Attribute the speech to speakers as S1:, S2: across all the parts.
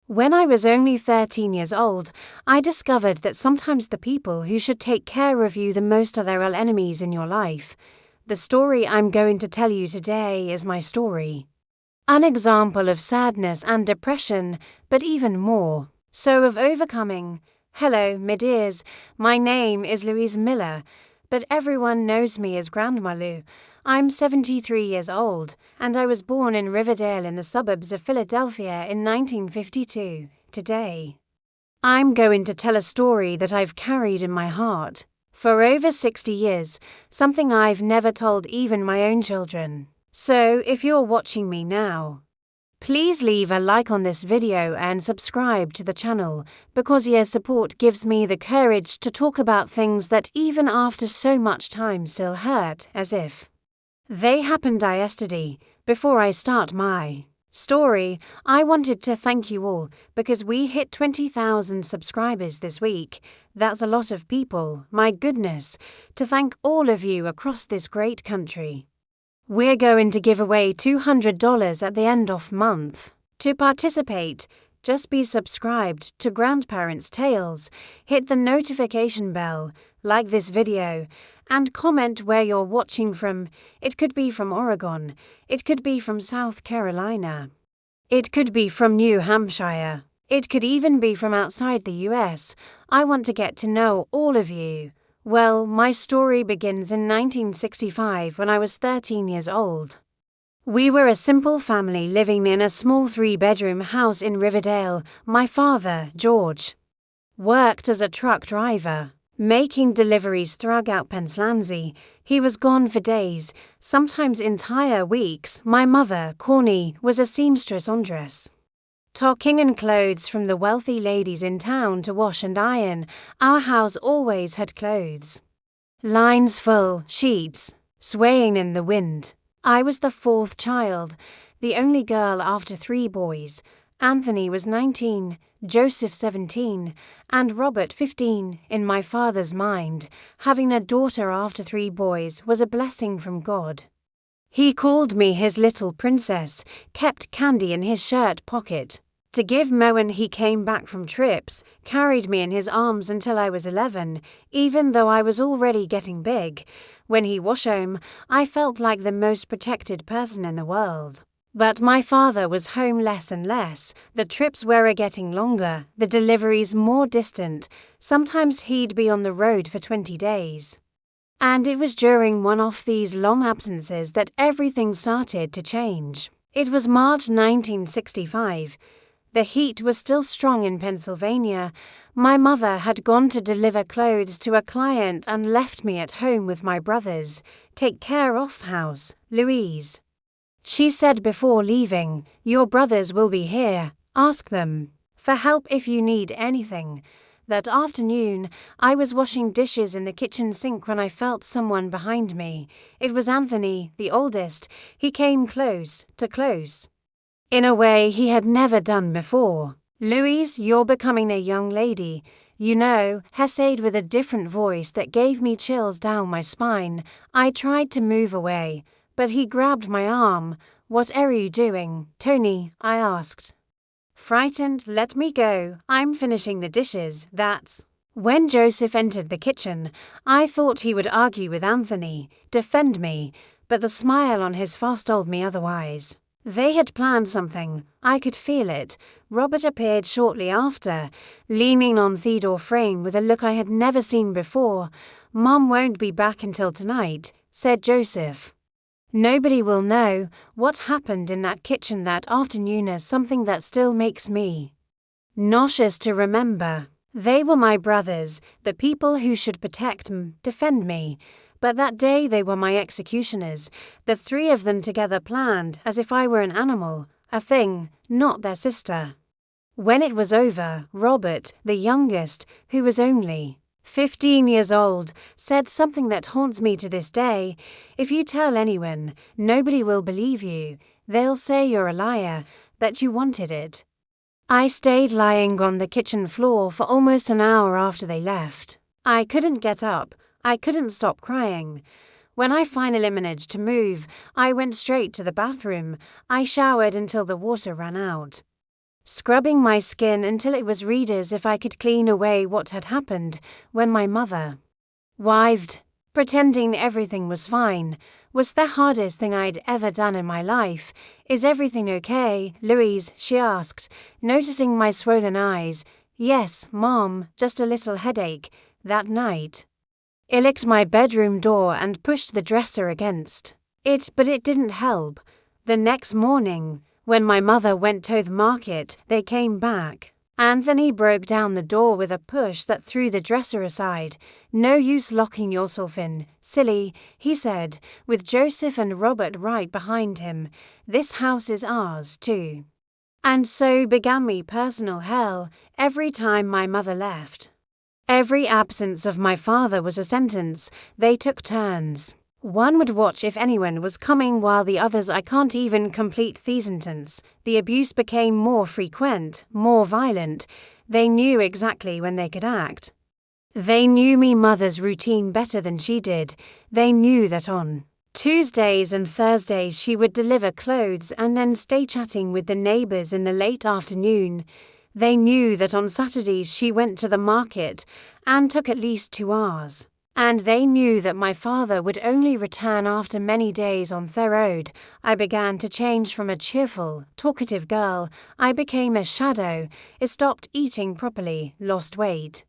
S1: When I was only 13 years old, I discovered that sometimes the people who should take care of you the most are the real enemies in your life. The story I'm going to tell you today is my story. An example of sadness and depression, but even more so of overcoming. Hello, my dears. My name is Louise Miller, but everyone knows me as Grandma Lou. I'm 73 years old, and I was born in Riverdale in the suburbs of Philadelphia in 1952. Today, I'm going to tell a story that I've carried in my heart for over 60 years, something I've never told even my own children. So, if you're watching me now, please leave a like on this video and subscribe to the channel, because your support gives me the courage to talk about things that even after so much time still hurt as if they happened yesterday. Before I start my story, I wanted to thank you all because we hit 20,000 subscribers this week. That's a lot of people, my goodness, to thank all of you across this great country. We're going to give away $200 at the end of month. To participate, just be subscribed to Grandparents' Tales, hit the notification bell, like this video, and comment where you're watching from. It could be from Oregon, it could be from South Carolina, it could be from New Hampshire, it could even be from outside the US. I want to get to know all of you. Well, my story begins in 1965 when I was 13 years old. We were a simple family living in a small 3-bedroom house in Riverdale. My father, George, worked as a truck driver, making deliveries throughout Pennsylvania. He was gone for days, sometimes entire weeks. My mother, Corny, was a seamstress undress, talking in clothes from the wealthy ladies in town to wash and iron. Our house always had clothes lines full, sheets swaying in the wind. I was the 4th child, the only girl after 3 boys. Anthony was 19, Joseph 17, and Robert 15. In my father's mind, having a daughter after 3 boys was a blessing from God. He called me his little princess, kept candy in his shirt pocket to give me when he came back from trips, carried me in his arms until I was 11, even though I was already getting big. When he was home, I felt like the most protected person in the world. But my father was home less and less. The trips were getting longer, the deliveries more distant. Sometimes he'd be on the road for 20 days. And it was during one of these long absences that everything started to change. It was March 1965. The heat was still strong in Pennsylvania. My mother had gone to deliver clothes to a client and left me at home with my brothers. Take care of house, Louise. She said before leaving, your brothers will be here. Ask them for help if you need anything. That afternoon, I was washing dishes in the kitchen sink when I felt someone behind me. It was Anthony, the oldest. He came close to close, in a way he had never done before. Louise, you're becoming a young lady. You know, he said with a different voice that gave me chills down my spine. I tried to move away, but he grabbed my arm. What are you doing, Tony? I asked. Frightened, let me go. I'm finishing the dishes, that's. When Joseph entered the kitchen, I thought he would argue with Anthony, defend me, but the smile on his face told me otherwise. They had planned something. I could feel it. Robert appeared shortly after, leaning on Theodore's frame with a look I had never seen before. Mom won't be back until tonight, said Joseph. Nobody will know what happened in that kitchen that afternoon is something that still makes me nauseous to remember. They were my brothers, the people who should protect me, defend me. But that day they were my executioners, the 3 of them together planned as if I were an animal, a thing, not their sister. When it was over, Robert, the youngest, who was only 15 years old, said something that haunts me to this day. If you tell anyone, nobody will believe you. They'll say you're a liar, that you wanted it. I stayed lying on the kitchen floor for almost an hour after they left. I couldn't get up. I couldn't stop crying. When I finally managed to move, I went straight to the bathroom. I showered until the water ran out. scrubbing my skin until it was red as if I could clean away what had happened when my mother wived. Pretending everything was fine was the hardest thing I'd ever done in my life. Is everything okay, Louise? She asked, noticing my swollen eyes. Yes, Mom, just a little headache. That night, I licked my bedroom door and pushed the dresser against it, but it didn't help. The next morning, when my mother went to the market, they came back. Anthony broke down the door with a push that threw the dresser aside. No use locking yourself in, silly, he said, with Joseph and Robert right behind him. This house is ours, too. And so began me personal hell every time my mother left. Every absence of my father was a sentence. They took turns. One would watch if anyone was coming while the others I can't even complete the sentence. The abuse became more frequent, more violent. They knew exactly when they could act. They knew me mother's routine better than she did. They knew that on Tuesdays and Thursdays she would deliver clothes and then stay chatting with the neighbours in the late afternoon. They knew that on Saturdays she went to the market and took at least 2 hours. And they knew that my father would only return after many days on the road. I began to change from a cheerful, talkative girl. I became a shadow. I stopped eating properly, lost weight.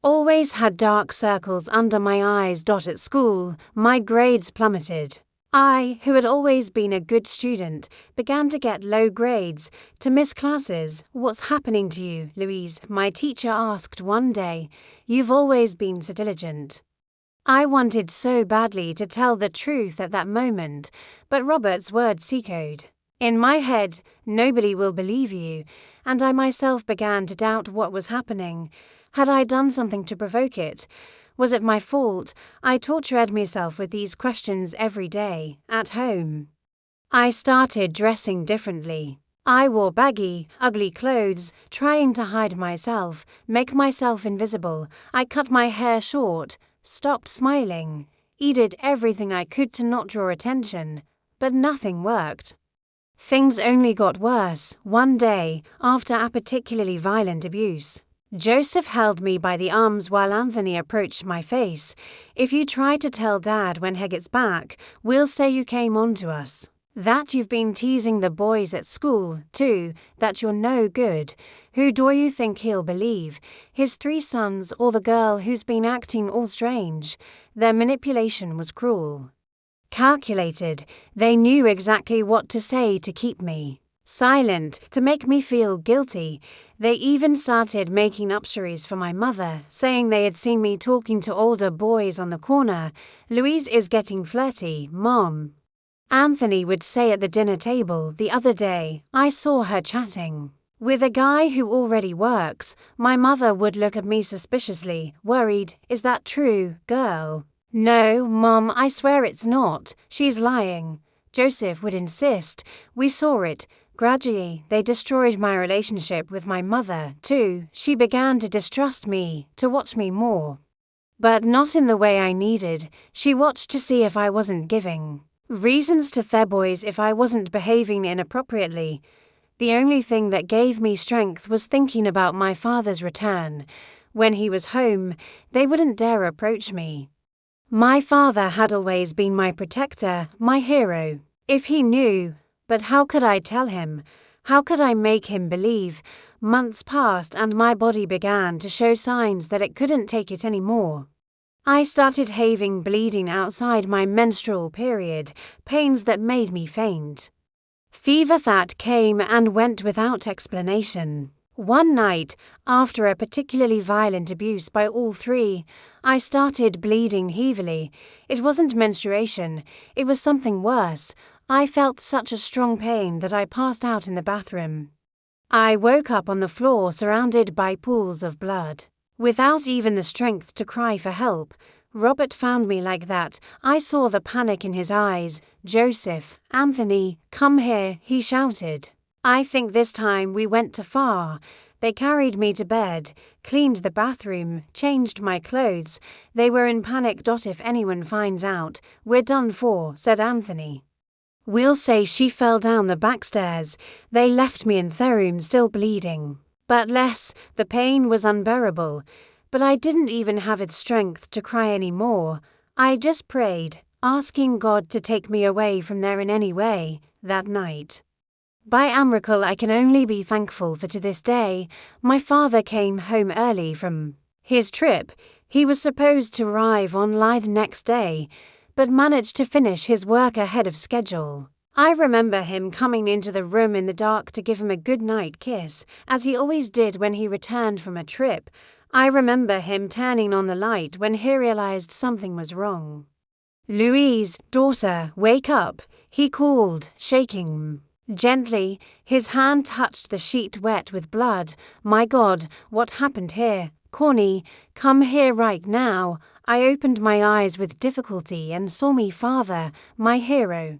S1: Always had dark circles under my eyes. At school, my grades plummeted. I, who had always been a good student, began to get low grades, to miss classes. What's happening to you, Louise? My teacher asked one day. You've always been so diligent. I wanted so badly to tell the truth at that moment, but Robert's words echoed in my head, nobody will believe you, and I myself began to doubt what was happening. Had I done something to provoke it? Was it my fault? I tortured myself with these questions every day, at home. I started dressing differently. I wore baggy, ugly clothes, trying to hide myself, make myself invisible. I cut my hair short, stopped smiling, did everything I could to not draw attention, but nothing worked. Things only got worse. One day, after a particularly violent abuse, Joseph held me by the arms while Anthony approached my face. If you try to tell Dad when he gets back, we'll say you came on to us. That you've been teasing the boys at school, too, that you're no good. Who do you think he'll believe? His 3 sons or the girl who's been acting all strange? Their manipulation was cruel. Calculated. They knew exactly what to say to keep me silent, to make me feel guilty. They even started making up stories for my mother, saying they had seen me talking to older boys on the corner. Louise is getting flirty, Mom. Anthony would say at the dinner table the other day, I saw her chatting with a guy who already works. My mother would look at me suspiciously, worried. Is that true, girl? No, Mom, I swear it's not. She's lying. Joseph would insist. We saw it. Gradually, they destroyed my relationship with my mother, too. She began to distrust me, to watch me more. But not in the way I needed. She watched to see if I wasn't giving reasons to their boys if I wasn't behaving inappropriately. The only thing that gave me strength was thinking about my father's return. When he was home, they wouldn't dare approach me. My father had always been my protector, my hero. If he knew, but how could I tell him? How could I make him believe? Months passed and my body began to show signs that it couldn't take it anymore. I started having bleeding outside my menstrual period, pains that made me faint. Fever that came and went without explanation. One night, after a particularly violent abuse by all 3, I started bleeding heavily. It wasn't menstruation, it was something worse. I felt such a strong pain that I passed out in the bathroom. I woke up on the floor surrounded by pools of blood. Without even the strength to cry for help, Robert found me like that. I saw the panic in his eyes. Joseph, Anthony, come here, he shouted. I think this time we went too far. They carried me to bed, cleaned the bathroom, changed my clothes. They were in panic. If anyone finds out, we're done for, said Anthony. We'll say she fell down the back stairs. They left me in the room still bleeding. But the pain was unbearable. But I didn't even have the strength to cry any more. I just prayed, asking God to take me away from there in any way, that night. By a miracle I can only be thankful for to this day, my father came home early from his trip. He was supposed to arrive on the next day, but managed to finish his work ahead of schedule. I remember him coming into the room in the dark to give him a goodnight kiss, as he always did when he returned from a trip. I remember him turning on the light when he realized something was wrong. "Louise, daughter, wake up," he called, shaking. Gently, his hand touched the sheet wet with blood. "My God, what happened here? Corny, come here right now." I opened my eyes with difficulty and saw me father, my hero.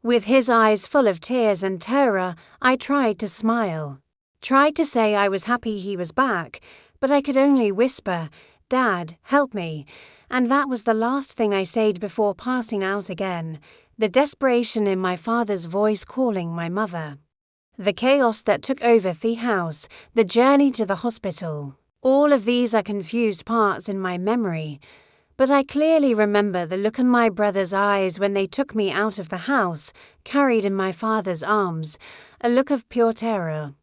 S1: With his eyes full of tears and terror, I tried to smile. Tried to say I was happy he was back, but I could only whisper, "Dad, help me." And that was the last thing I said before passing out again, the desperation in my father's voice calling my mother. The chaos that took over the house, the journey to the hospital, all of these are confused parts in my memory. But I clearly remember the look in my brother's eyes when they took me out of the house, carried in my father's arms, a look of pure terror.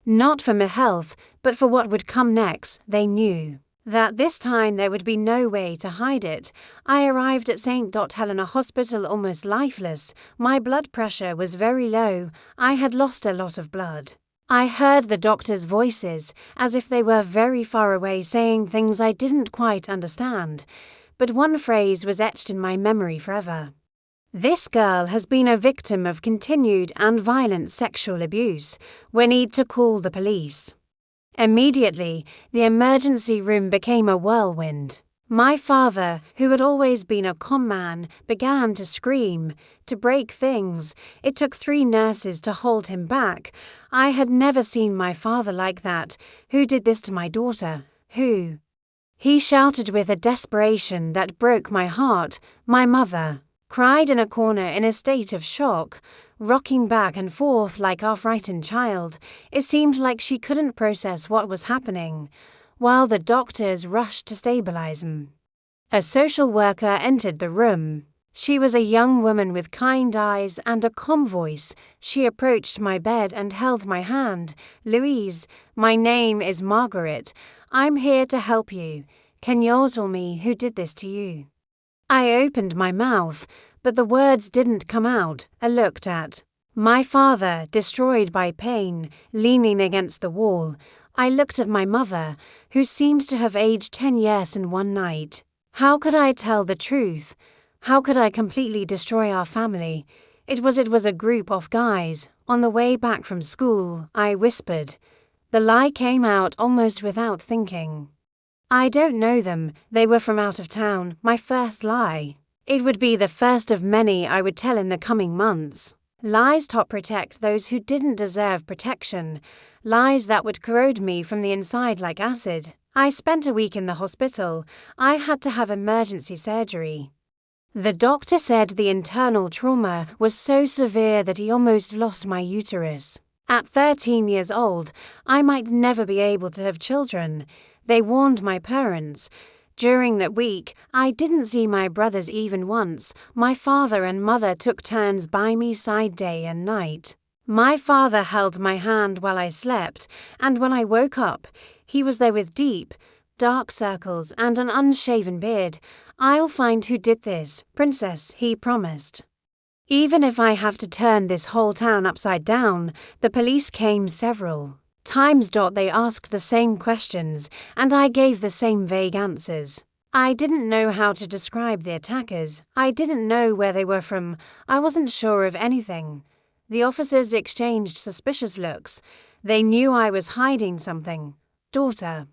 S1: Not for my health, but for what would come next. They knew that this time there would be no way to hide it. I arrived at St. Helena Hospital almost lifeless. My blood pressure was very low. I had lost a lot of blood. I heard the doctors' voices, as if they were very far away, saying things I didn't quite understand. But one phrase was etched in my memory forever. "This girl has been a victim of continued and violent sexual abuse. We need to call the police." Immediately, the emergency room became a whirlwind. My father, who had always been a calm man, began to scream, to break things. It took 3 nurses to hold him back. I had never seen my father like that. "Who did this to my daughter? Who?" He shouted with a desperation that broke my heart. My mother cried in a corner in a state of shock, rocking back and forth like a frightened child. It seemed like she couldn't process what was happening, while the doctors rushed to stabilize him. A social worker entered the room. She was a young woman with kind eyes and a calm voice. She approached my bed and held my hand. "Louise, my name is Margaret. I'm here to help you. Can you tell me who did this to you?" I opened my mouth, but the words didn't come out. I looked at my father, destroyed by pain, leaning against the wall. I looked at my mother, who seemed to have aged 10 years in one night. How could I tell the truth? How could I completely destroy our family? It was a group of guys. On the way back from school, I whispered. The lie came out almost without thinking. "I don't know them. They were from out of town." My first lie. It would be the first of many I would tell in the coming months. Lies to protect those who didn't deserve protection. Lies that would corrode me from the inside like acid. I spent a week in the hospital. I had to have emergency surgery. The doctor said the internal trauma was so severe that he almost lost my uterus. At 13 years old, I might never be able to have children. They warned my parents. During that week, I didn't see my brothers even once. My father and mother took turns by my side day and night. My father held my hand while I slept, and when I woke up, he was there with deep, dark circles and an unshaven beard. "I'll find who did this, princess," he promised. "Even if I have to turn this whole town upside down." The police came several times. They asked the same questions, and I gave the same vague answers. I didn't know how to describe the attackers. I didn't know where they were from. I wasn't sure of anything. The officers exchanged suspicious looks. They knew I was hiding something. "Daughter,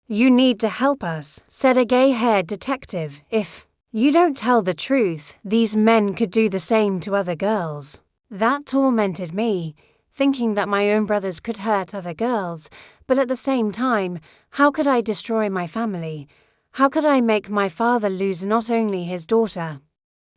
S1: you need to help us," said a gay-haired detective. "If you don't tell the truth, these men could do the same to other girls." That tormented me, thinking that my own brothers could hurt other girls, but at the same time, how could I destroy my family? How could I make my father lose not only his daughter,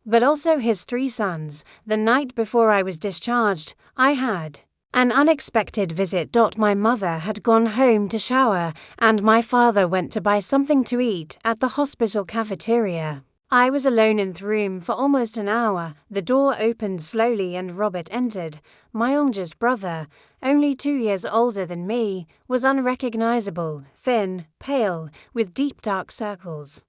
S1: but also his 3 sons. The night before I was discharged, I had an unexpected visit. My mother had gone home to shower, and my father went to buy something to eat at the hospital cafeteria. I was alone in the room for almost an hour. The door opened slowly and Robert entered. My oldest brother, only 2 years older than me, was unrecognizable, thin, pale, with deep dark circles.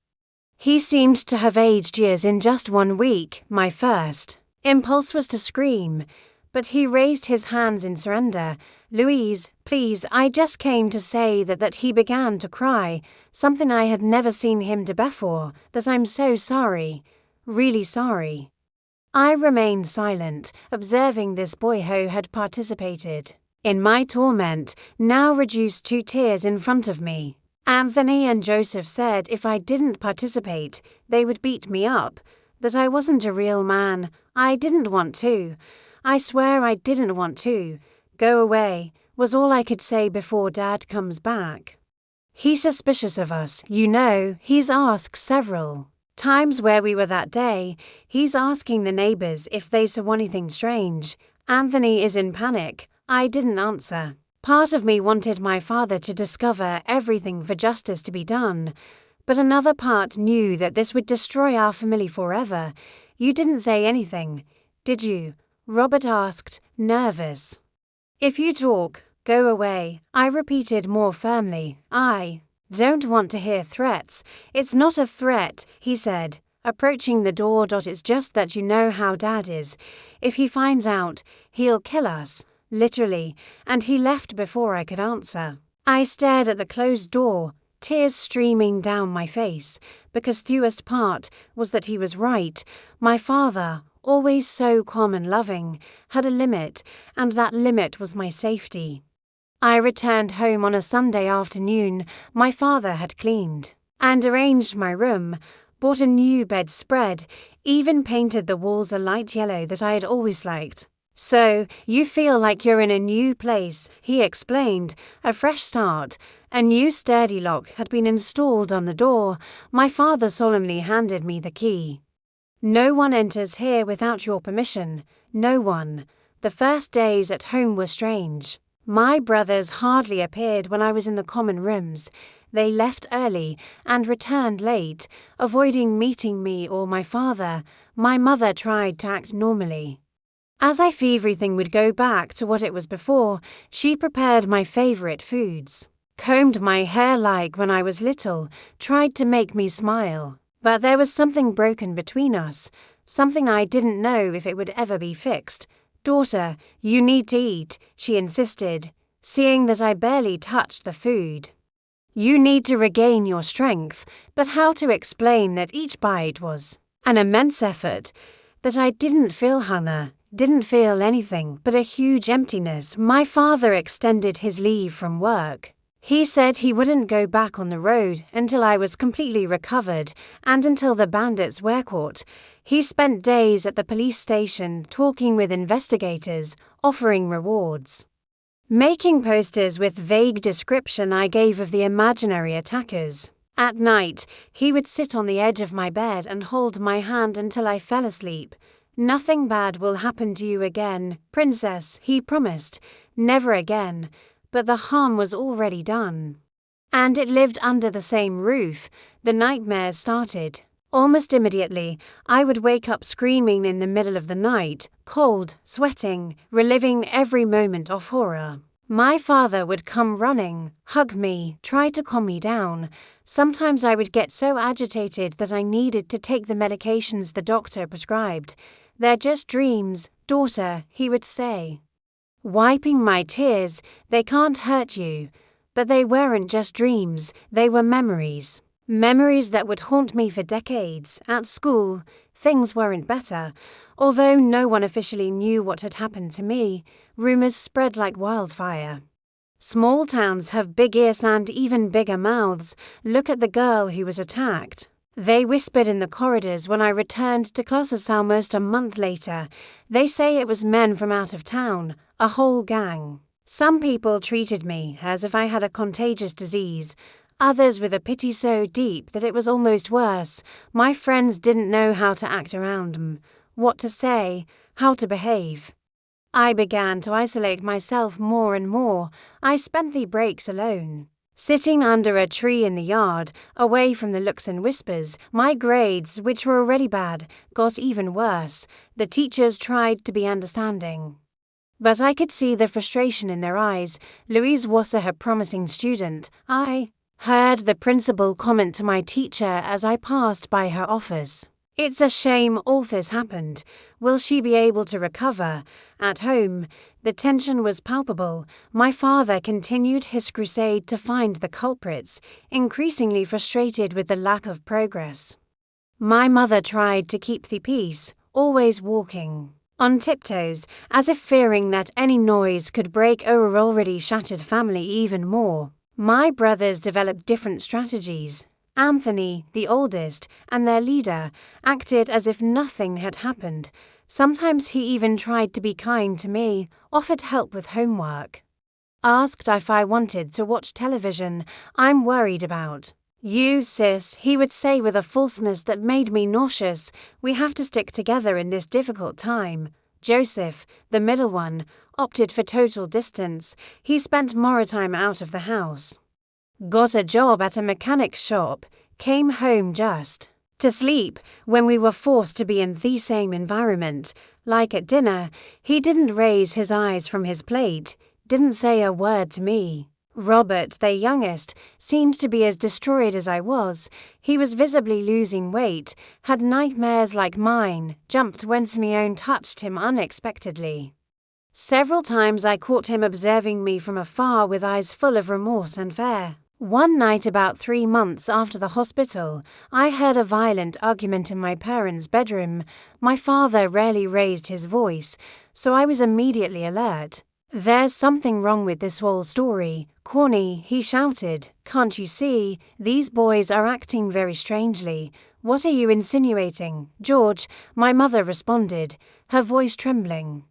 S1: He seemed to have aged years in just 1 week. My first impulse was to scream, but he raised his hands in surrender. "Louise, please, I just came to say that he began to cry, something I had never seen him do before, that I'm so sorry, really sorry." I remained silent, observing this boy who had participated in my torment, now reduced to tears in front of me. Anthony and Joseph said if I didn't participate, they would beat me up, that I wasn't a real man. I didn't want to. I swear I didn't want to. "Go away," was all I could say before Dad comes back. He's suspicious of us, you know. He's asked several times where we were that day. He's asking the neighbors if they saw anything strange. Anthony is in panic. I didn't answer. Part of me wanted my father to discover everything for justice to be done, but another part knew that this would destroy our family forever. "You didn't say anything, did you?" Robert asked, nervous. "If you talk, go away," I repeated more firmly. "I don't want to hear threats." "It's not a threat," he said, approaching the door. "It's just that you know how Dad is. If he finds out, he'll kill us, literally," and he left before I could answer. I stared at the closed door, tears streaming down my face, because the worst part was that he was right. My father, always so calm and loving, had a limit, and that limit was my safety. I returned home on a Sunday afternoon. My father had cleaned and arranged my room, bought a new bedspread, even painted the walls a light yellow that I had always liked. "So, you feel like you're in a new place," he explained. "A fresh start." A new sturdy lock had been installed on the door. My father solemnly handed me the key. "No one enters here without your permission. No one." The first days at home were strange. My brothers hardly appeared when I was in the common rooms. They left early and returned late, avoiding meeting me or my father. My mother tried to act normally. As if everything would go back to what it was before, she prepared my favorite foods, combed my hair like when I was little, tried to make me smile. But there was something broken between us, something I didn't know if it would ever be fixed. "Daughter, you need to eat," she insisted, seeing that I barely touched the food. "You need to regain your strength." But how to explain that each bite was an immense effort, that I didn't feel hunger, didn't feel anything but a huge emptiness? My father extended his leave from work. He said he wouldn't go back on the road until I was completely recovered and until the bandits were caught. He spent days at the police station talking with investigators, offering rewards, making posters with vague description I gave of the imaginary attackers. At night, he would sit on the edge of my bed and hold my hand until I fell asleep. "Nothing bad will happen to you again, princess," he promised. Never again. But the harm was already done. And it lived under the same roof. The nightmares started. Almost immediately, I would wake up screaming in the middle of the night, cold, sweating, reliving every moment of horror. My father would come running, hug me, try to calm me down. Sometimes I would get so agitated that I needed to take the medications the doctor prescribed. "They're just dreams, daughter," he would say, wiping my tears. "They can't hurt you." But they weren't just dreams, they were memories. Memories that would haunt me for decades. At school, things weren't better. Although no one officially knew what had happened to me, rumors spread like wildfire. Small towns have big ears and even bigger mouths. Look at the girl who was attacked. They whispered in the corridors when I returned to classes almost a month later. They say it was men from out of town, a whole gang. Some people treated me as if I had a contagious disease. others with a pity so deep that it was almost worse. My friends didn't know how to act around them, what to say, how to behave. I began to isolate myself more and more. I spent the breaks alone, sitting under a tree in the yard, away from the looks and whispers. My grades, which were already bad, got even worse. The teachers tried to be understanding, but I could see the frustration in their eyes. Louise was a promising student. I heard the principal comment to my teacher as I passed by her office. "It's a shame all this happened. Will she be able to recover?" At home, the tension was palpable. My father continued his crusade to find the culprits, increasingly frustrated with the lack of progress. My mother tried to keep the peace, always walking on tiptoes, as if fearing that any noise could break our already shattered family even more. My brothers developed different strategies. Anthony, the oldest, and their leader, acted as if nothing had happened. Sometimes he even tried to be kind to me, offered help with homework, asked if I wanted to watch television. "I'm worried about you, sis," he would say with a falseness that made me nauseous. "We have to stick together in this difficult time." Joseph, the middle one, opted for total distance. He spent more time out of the house, got a job at a mechanic's shop, came home just to sleep when we were forced to be in the same environment. Like at dinner, he didn't raise his eyes from his plate, didn't say a word to me. Robert, the youngest, seemed to be as destroyed as I was. He was visibly losing weight, had nightmares like mine, jumped when Simeon touched him unexpectedly. Several times I caught him observing me from afar with eyes full of remorse and fear. One night about 3 months after the hospital, I heard a violent argument in my parents' bedroom. My father rarely raised his voice, so I was immediately alert. "There's something wrong with this whole story. Corny," he shouted. "Can't you see? These boys are acting very strangely. What are you insinuating?" "George," my mother responded, her voice trembling.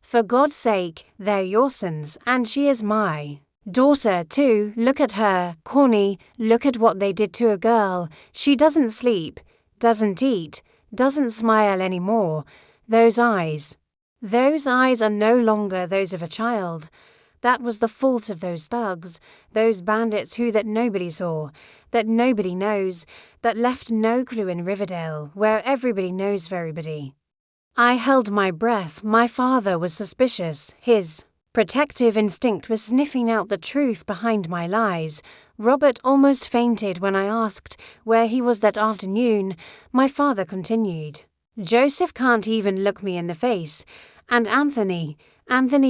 S1: "For God's sake, they're your sons, and she is my daughter too. Look at her. Corny, look at what they did to a girl. She doesn't sleep, doesn't eat, doesn't smile anymore. Those eyes are no longer those of a child. That was the fault of those thugs, those bandits that nobody saw, that nobody knows, that left no clue in Riverdale, where everybody knows everybody." I held my breath. My father was suspicious. His protective instinct was sniffing out the truth behind my lies. Robert almost fainted when I asked where he was that afternoon. My father continued, "Joseph can't even look me in the face. And Anthony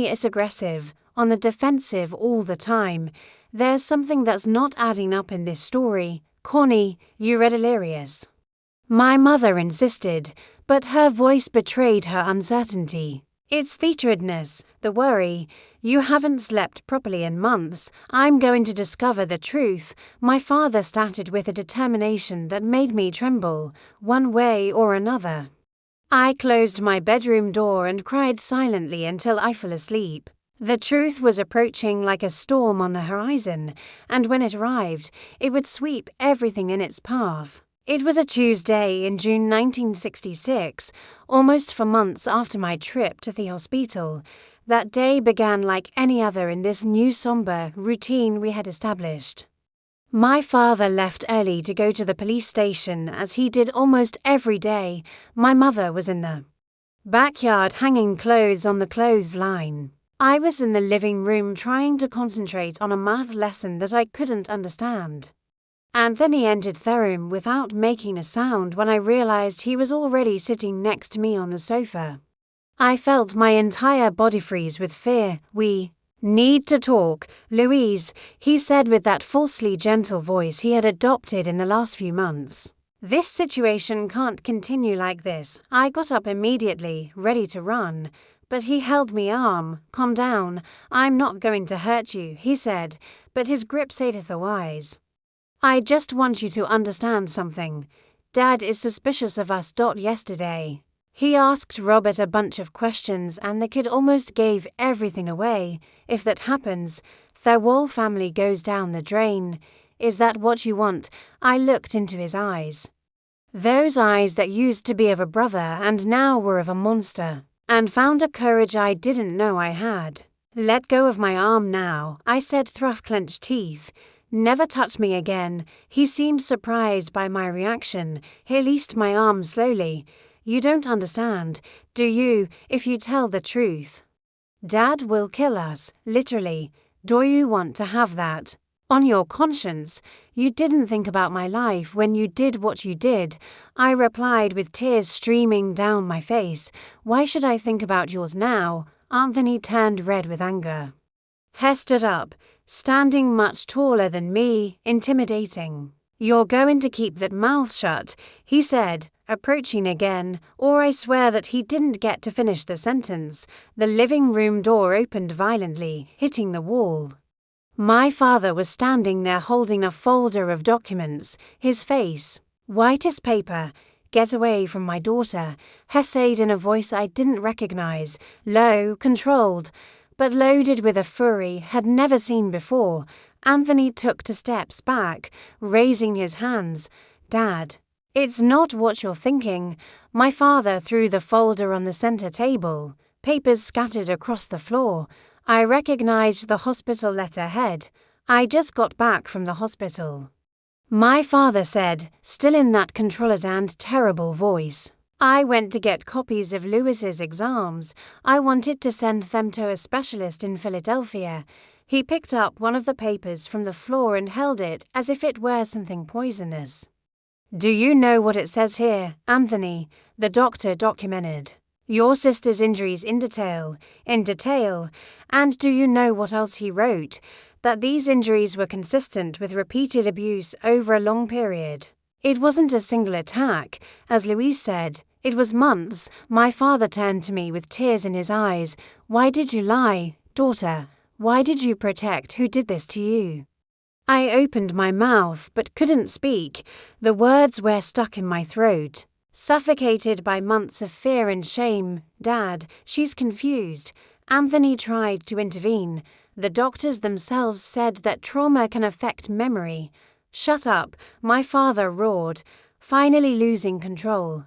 S1: is aggressive, on the defensive all the time. There's something that's not adding up in this story. Corny, you're delirious." My mother insisted, but her voice betrayed her uncertainty. "It's the tiredness, the worry. You haven't slept properly in months. I'm going to discover the truth." My father started with a determination that made me tremble, one way or another. I closed my bedroom door and cried silently until I fell asleep. The truth was approaching like a storm on the horizon, and when it arrived, it would sweep everything in its path. It was a Tuesday in June 1966, almost 4 months after my trip to the hospital. That day began like any other in this new somber routine we had established. My father left early to go to the police station, as he did almost every day. My mother was in the backyard hanging clothes on the clothesline. I was in the living room trying to concentrate on a math lesson that I couldn't understand. Anthony entered the room without making a sound when I realized he was already sitting next to me on the sofa. I felt my entire body freeze with fear. "We need to talk, Louise," he said with that falsely gentle voice he had adopted in the last few months. "This situation can't continue like this." I got up immediately, ready to run, but he held me arm. "Calm down. I'm not going to hurt you," he said, but his grip said otherwise. "I just want you to understand something. Dad is suspicious of us. Yesterday, he asked Robert a bunch of questions and the kid almost gave everything away. If that happens, their whole family goes down the drain. Is that what you want?" I looked into his eyes. Those eyes that used to be of a brother and now were of a monster, and found a courage I didn't know I had. "Let go of my arm now," I said through clenched teeth. "Never touch me again." He seemed surprised by my reaction. He released my arm slowly. "You don't understand, do you, if you tell the truth? Dad will kill us, literally. Do you want to have that on your conscience? You didn't think about my life when you did what you did," I replied with tears streaming down my face. "Why should I think about yours now?" Anthony turned red with anger. He stood up, standing much taller than me, intimidating. "You're going to keep that mouth shut," he said, approaching again, or I swear that he didn't get to finish the sentence. The living room door opened violently, hitting the wall. My father was standing there holding a folder of documents, his face white as paper. "Get away from my daughter," he said in a voice I didn't recognize, low, controlled, but loaded with a fury had never seen before. Anthony took 2 steps back, raising his hands. "Dad, it's not what you're thinking." My father threw the folder on the center table, papers scattered across the floor. I recognized the hospital letterhead. "I just got back from the hospital," my father said, still in that controlled and terrible voice. "I went to get copies of Louise's exams. I wanted to send them to a specialist in Philadelphia." He picked up one of the papers from the floor and held it as if it were something poisonous. "Do you know what it says here, Anthony?" The doctor documented your sister's injuries in detail. And do you know what else he wrote? That these injuries were consistent with repeated abuse over a long period. It wasn't a single attack, as Louise said. It was months. My father turned to me with tears in his eyes. "Why did you lie, daughter? Why did you protect who did this to you?" I opened my mouth but couldn't speak. The words were stuck in my throat. Suffocated by months of fear and shame. "Dad, she's confused." Anthony tried to intervene. The doctors themselves said that trauma can affect memory. "Shut up," my father roared, finally losing control.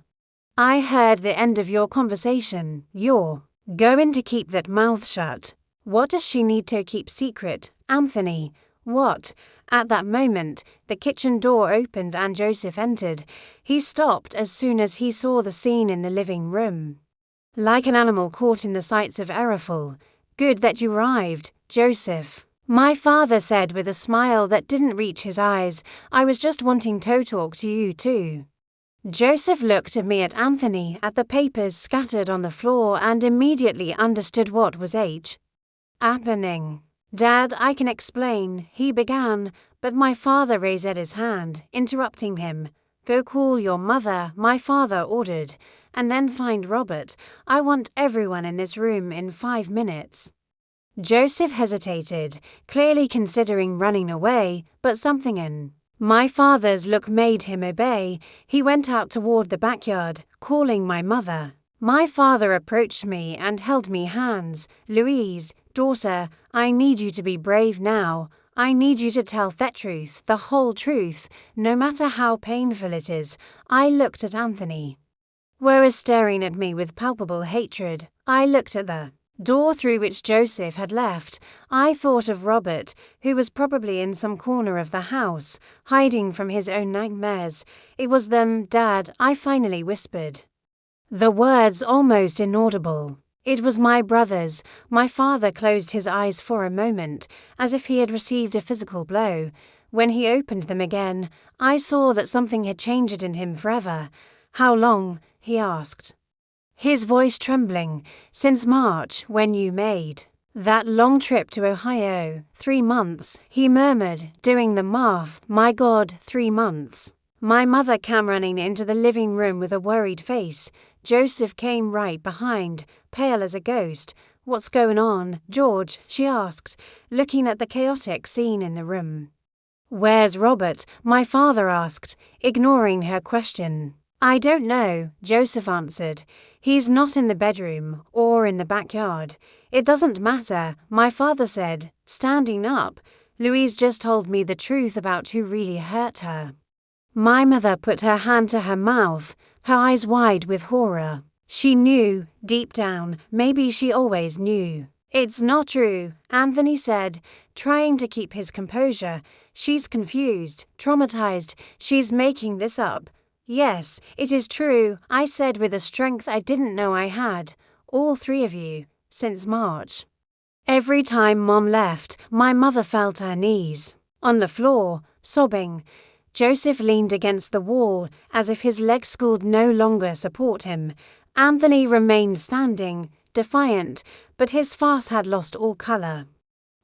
S1: "I heard the end of your conversation. You're going to keep that mouth shut." "What does she need to keep secret, Anthony? What?" At that moment, the kitchen door opened and Joseph entered. He stopped as soon as he saw the scene in the living room. Like an animal caught in the sights of Erroful. "Good that you arrived, Joseph," my father said with a smile that didn't reach his eyes. "I was just wanting to talk to you too." Joseph looked at me, at Anthony, at the papers scattered on the floor, and immediately understood what was happening. "Dad, I can explain," he began, but my father raised his hand, interrupting him. "Go call your mother," my father ordered, "and then find Robert. I want everyone in this room in 5 minutes." Joseph hesitated, clearly considering running away, but something in my father's look made him obey. He went out toward the backyard, calling my mother. My father approached me and held me hands. "Louise, daughter, I need you to be brave now. I need you to tell the truth, the whole truth, no matter how painful it is." I looked at Anthony, who was staring at me with palpable hatred. I looked at the door through which Joseph had left. I thought of Robert, who was probably in some corner of the house, hiding from his own nightmares. "It was them, Dad," I finally whispered, the words almost inaudible. "It was my brothers." My father closed his eyes for a moment, as if he had received a physical blow. When he opened them again, I saw that something had changed in him forever. "How long?" he asked, his voice trembling. "Since March, when you made that long trip to Ohio. 3 months, he murmured, doing the math. "My God, 3 months." My mother came running into the living room with a worried face. Joseph came right behind, pale as a ghost. "What's going on, George?" she asked, looking at the chaotic scene in the room. "Where's Robert?" my father asked, ignoring her question. "I don't know," Joseph answered. "He's not in the bedroom or in the backyard." "It doesn't matter," my father said, standing up. Louise just told me the truth about who really hurt her." My mother put her hand to her mouth, her eyes wide with horror. She knew, deep down, maybe she always knew. "It's not true," Anthony said, trying to keep his composure. "She's confused, traumatized, she's making this up." "Yes, it is true," I said with a strength I didn't know I had. "All three of you, since March." Every time Mom left, my mother fell to her knees. On the floor, sobbing, Joseph leaned against the wall as if his legs could no longer support him. Anthony remained standing, defiant, but his face had lost all color.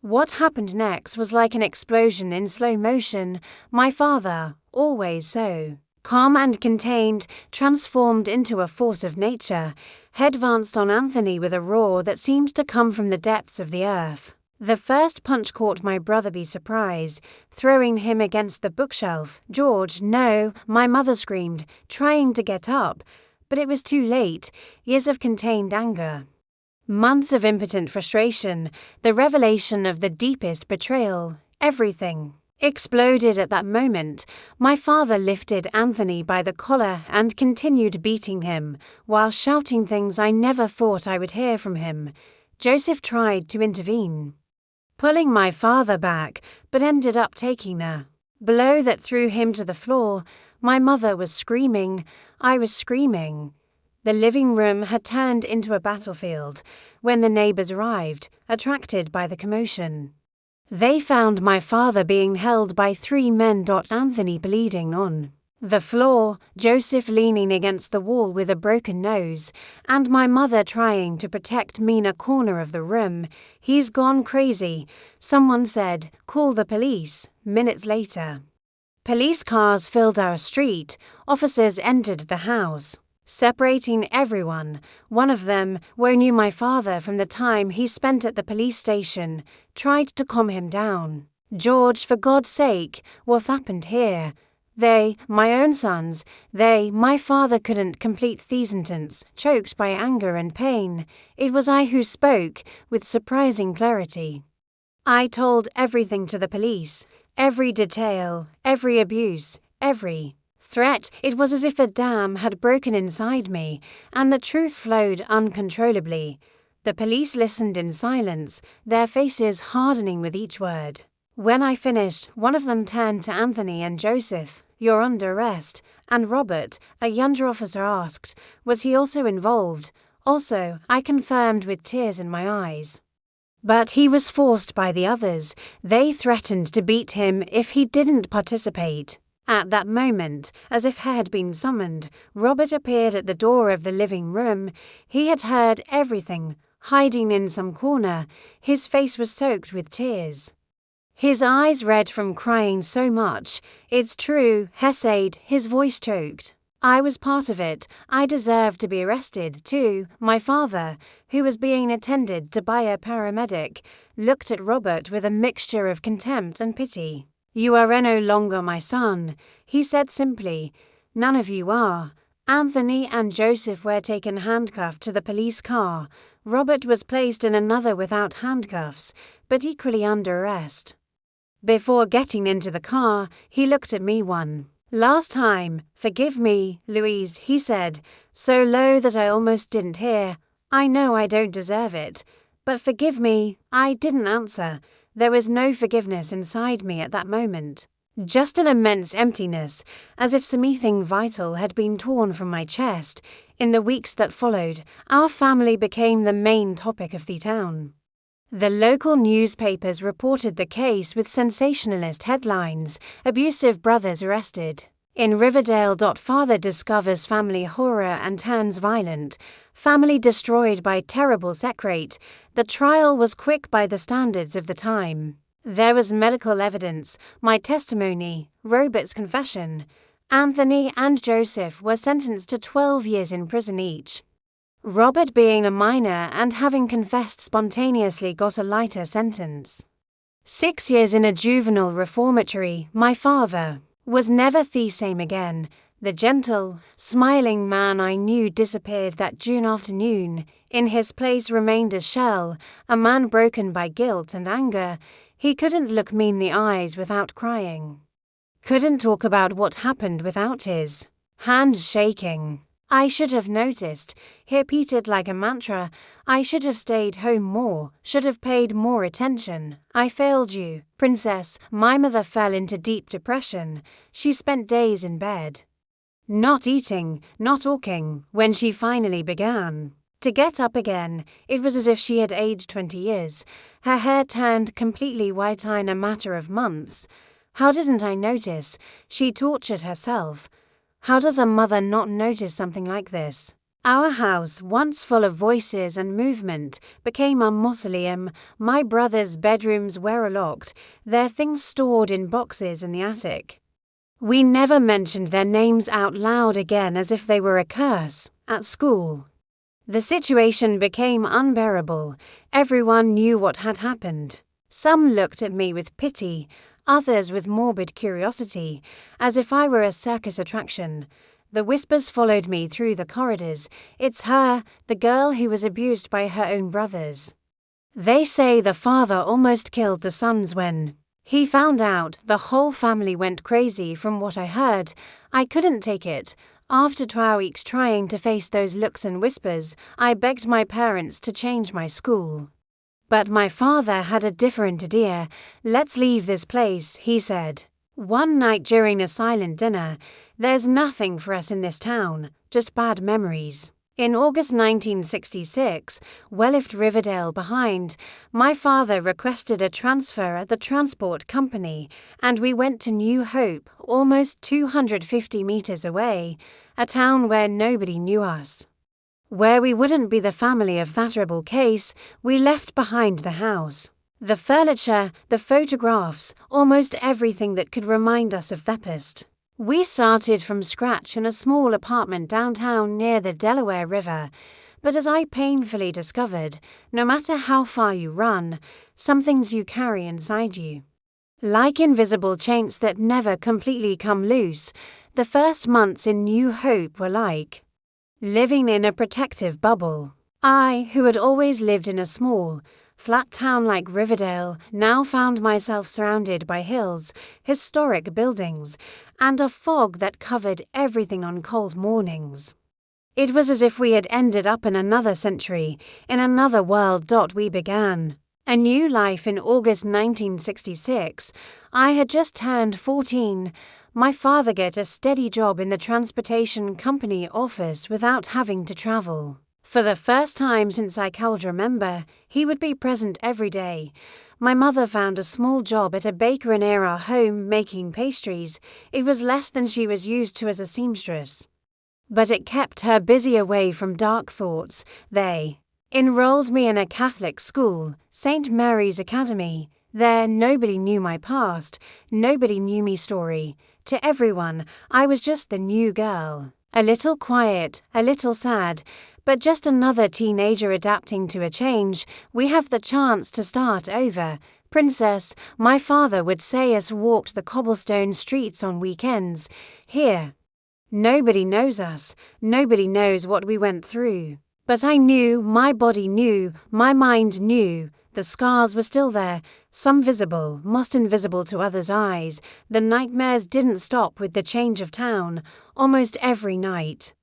S1: What happened next was like an explosion in slow motion. My father, always so, calm and contained, transformed into a force of nature, headvanced on Anthony with a roar that seemed to come from the depths of the earth. The first punch caught my brother by surprise, throwing him against the bookshelf. "George, no," my mother screamed, trying to get up. But it was too late. Years of contained anger, months of impotent frustration, the revelation of the deepest betrayal, everything exploded at that moment. My father lifted Anthony by the collar and continued beating him, while shouting things I never thought I would hear from him. Joseph tried to intervene, pulling my father back, but ended up taking a blow that threw him to the floor. My mother was screaming. I was screaming. The living room had turned into a battlefield when the neighbors arrived, attracted by the commotion. They found my father being held by 3 men. Anthony bleeding on the floor, Joseph leaning against the wall with a broken nose, and my mother trying to protect me in a corner of the room. "He's gone crazy," someone said. "Call the police." Minutes later, police cars filled our street. Officers entered the house, separating everyone. One of them, who knew my father from the time he spent at the police station, tried to calm him down. "George, for God's sake, what happened here?" They, my own sons, my father couldn't complete the sentence, choked by anger and pain. It was I who spoke, with surprising clarity. I told everything to the police, every detail, every abuse, every threat. It was as if a dam had broken inside me, and the truth flowed uncontrollably. The police listened in silence, their faces hardening with each word. When I finished, one of them turned to Anthony and Joseph. "You're under arrest." And Robert, a younger officer, asked, was he also involved? "Also," I confirmed with tears in my eyes. But he was forced by the others. They threatened to beat him if he didn't participate. At that moment, as if he had been summoned, Robert appeared at the door of the living room. He had heard everything, hiding in some corner. His face was soaked with tears, his eyes red from crying so much. "It's true," he said, his voice choked. "I was part of it. I deserved to be arrested, too." My father, who was being attended to by a paramedic, looked at Robert with a mixture of contempt and pity. "You are no longer my son," he said simply. "None of you are." Anthony and Joseph were taken handcuffed to the police car. Robert was placed in another without handcuffs, but equally under arrest. Before getting into the car, he looked at me one last time. "Forgive me, Louise," he said, so low that I almost didn't hear. "I know I don't deserve it, but forgive me." I didn't answer. There was no forgiveness inside me at that moment. Just an immense emptiness, as if something vital had been torn from my chest. In the weeks that followed, our family became the main topic of the town. The local newspapers reported the case with sensationalist headlines: "Abusive brothers arrested." In Riverdale, "Father discovers family horror and turns violent." "Family destroyed by terrible secret." The trial was quick by the standards of the time. There was medical evidence, my testimony, Robert's confession. Anthony and Joseph were sentenced to 12 years in prison each. Robert, being a minor and having confessed spontaneously, got a lighter sentence. 6 years in a juvenile reformatory. My father was never the same again. The gentle, smiling man I knew disappeared that June afternoon. In his place remained a shell, a man broken by guilt and anger. He couldn't look me in the eyes without crying. Couldn't talk about what happened without his hands shaking. I should have noticed. He repeated like a mantra. I should have stayed home more, should have paid more attention. I failed you, princess. My mother fell into deep depression. She spent days in bed, not eating, not talking, when she finally began to get up again. It was as if she had aged 20 years. Her hair turned completely white in a matter of months. How didn't I notice? She tortured herself. How does a mother not notice something like this? Our house, once full of voices and movement, became a mausoleum. My brother's bedrooms were locked, their things stored in boxes in the attic. We never mentioned their names out loud again, as if they were a curse. At school, the situation became unbearable. Everyone knew what had happened. Some looked at me with pity, others with morbid curiosity, as if I were a circus attraction. The whispers followed me through the corridors. It's her, the girl who was abused by her own brothers. They say the father almost killed the sons when he found out. The whole family went crazy from what I heard. I couldn't take it. After 2 weeks trying to face those looks and whispers, I begged my parents to change my school. But my father had a different idea. Let's leave this place, he said. One night during a silent dinner, there's nothing for us in this town, just bad memories. In August 1966, we left Riverdale behind. My father requested a transfer at the transport company, and we went to New Hope, almost 250 meters away, a town where nobody knew us. Where we wouldn't be the family of that rebel case, we left behind the house. The furniture, the photographs, almost everything that could remind us of Thepist. We started from scratch in a small apartment downtown near the Delaware River, but as I painfully discovered, no matter how far you run, some things you carry inside you, like invisible chains that never completely come loose, the first months in New Hope were like living in a protective bubble. I, who had always lived in a small, flat town like Riverdale, now found myself surrounded by hills, historic buildings, and a fog that covered everything on cold mornings. It was as if we had ended up in another century, in another world. We began a new life in August 1966. I had just turned 14. My father got a steady job in the transportation company office without having to travel. For the first time since I can remember, he would be present every day. My mother found a small job at a bakery near our home making pastries. It was less than she was used to as a seamstress, but it kept her busy away from dark thoughts. They enrolled me in a Catholic school, St. Mary's Academy. There, nobody knew my past, nobody knew me story. To everyone, I was just the new girl. A little quiet, a little sad, but just another teenager adapting to a change. We have the chance to start over. Princess, my father would say as walked the cobblestone streets on weekends. Here, nobody knows us, nobody knows what we went through. But I knew, my body knew, my mind knew. The scars were still there, some visible, most invisible to others' eyes. The nightmares didn't stop with the change of town. Almost every night,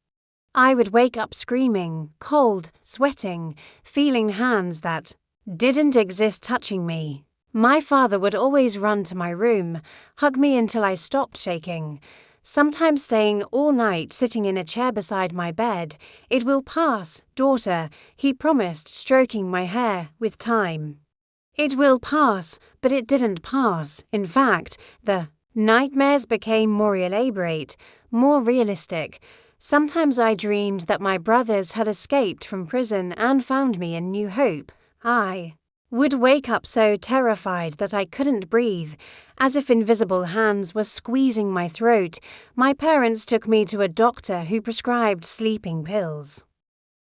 S1: I would wake up screaming, cold, sweating, feeling hands that didn't exist touching me. My father would always run to my room, hug me until I stopped shaking, sometimes staying all night sitting in a chair beside my bed. It will pass, daughter, he promised, stroking my hair with time. It will pass, but it didn't pass. In fact, the nightmares became more elaborate, more realistic. Sometimes I dreamed that my brothers had escaped from prison and found me in New Hope. I would wake up so terrified that I couldn't breathe, as if invisible hands were squeezing my throat. My parents took me to a doctor who prescribed sleeping pills.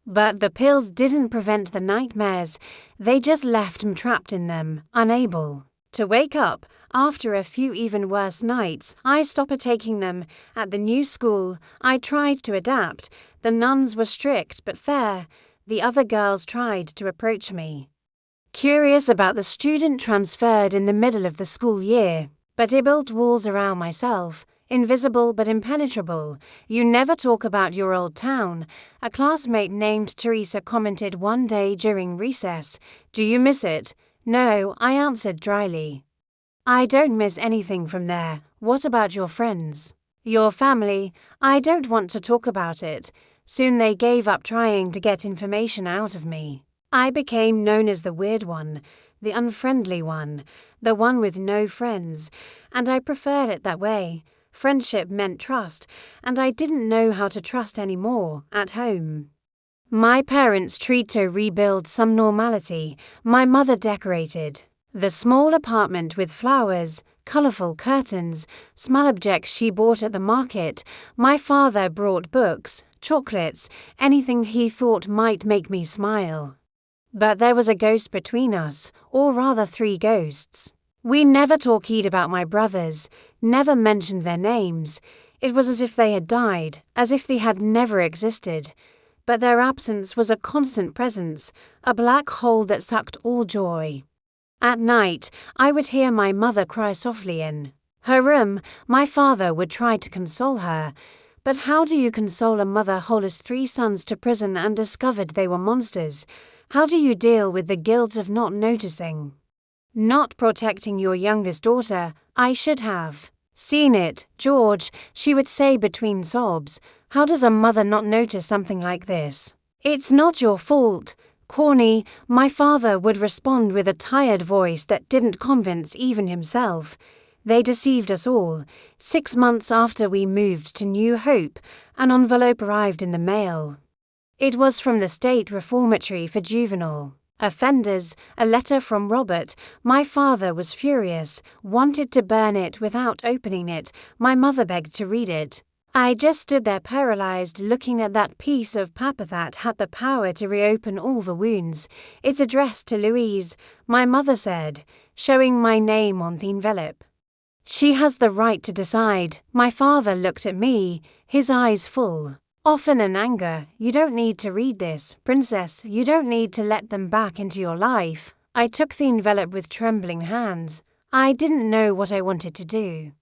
S1: But the pills didn't prevent the nightmares, they just left me trapped in them, unable to wake up. After a few even worse nights, I stopped taking them. At the new school, I tried to adapt. The nuns were strict but fair. The other girls tried to approach me. Curious about the student transferred in the middle of the school year, but I built walls around myself, invisible but impenetrable. You never talk about your old town, a classmate named Teresa commented one day during recess. Do you miss it? No, I answered dryly. I don't miss anything from there. What about your friends? Your family? I don't want to talk about it. Soon they gave up trying to get information out of me. I became known as the weird one, the unfriendly one, the one with no friends, and I preferred it that way. Friendship meant trust, and I didn't know how to trust anymore at home. My parents tried to rebuild some normality. My mother decorated the small apartment with flowers, colourful curtains, small objects she bought at the market. My father brought books, chocolates, anything he thought might make me smile. But there was a ghost between us, or rather 3 ghosts. We never talked about my brothers, never mentioned their names. It was as if they had died, as if they had never existed. But their absence was a constant presence, a black hole that sucked all joy. At night, I would hear my mother cry softly in her room. My father would try to console her. But how do you console a mother who lost 3 sons to prison and discovered they were monsters? How do you deal with the guilt of not noticing? Not protecting your youngest daughter? I should have seen it, George, she would say between sobs. How does a mother not notice something like this? It's not your fault. Corny, my father would respond with a tired voice that didn't convince even himself. They deceived us all. 6 months after we moved to New Hope, an envelope arrived in the mail. It was from the State Reformatory for Juvenile Offenders, a letter from Robert. My father was furious, wanted to burn it without opening it. My mother begged to read it. I just stood there paralyzed, looking at that piece of paper that had the power to reopen all the wounds. It's addressed to Louise, my mother said, showing my name on the envelope. She has the right to decide. My father looked at me, his eyes full, often in anger. You don't need to read this, princess. You don't need to let them back into your life. I took the envelope with trembling hands. I didn't know what I wanted to do.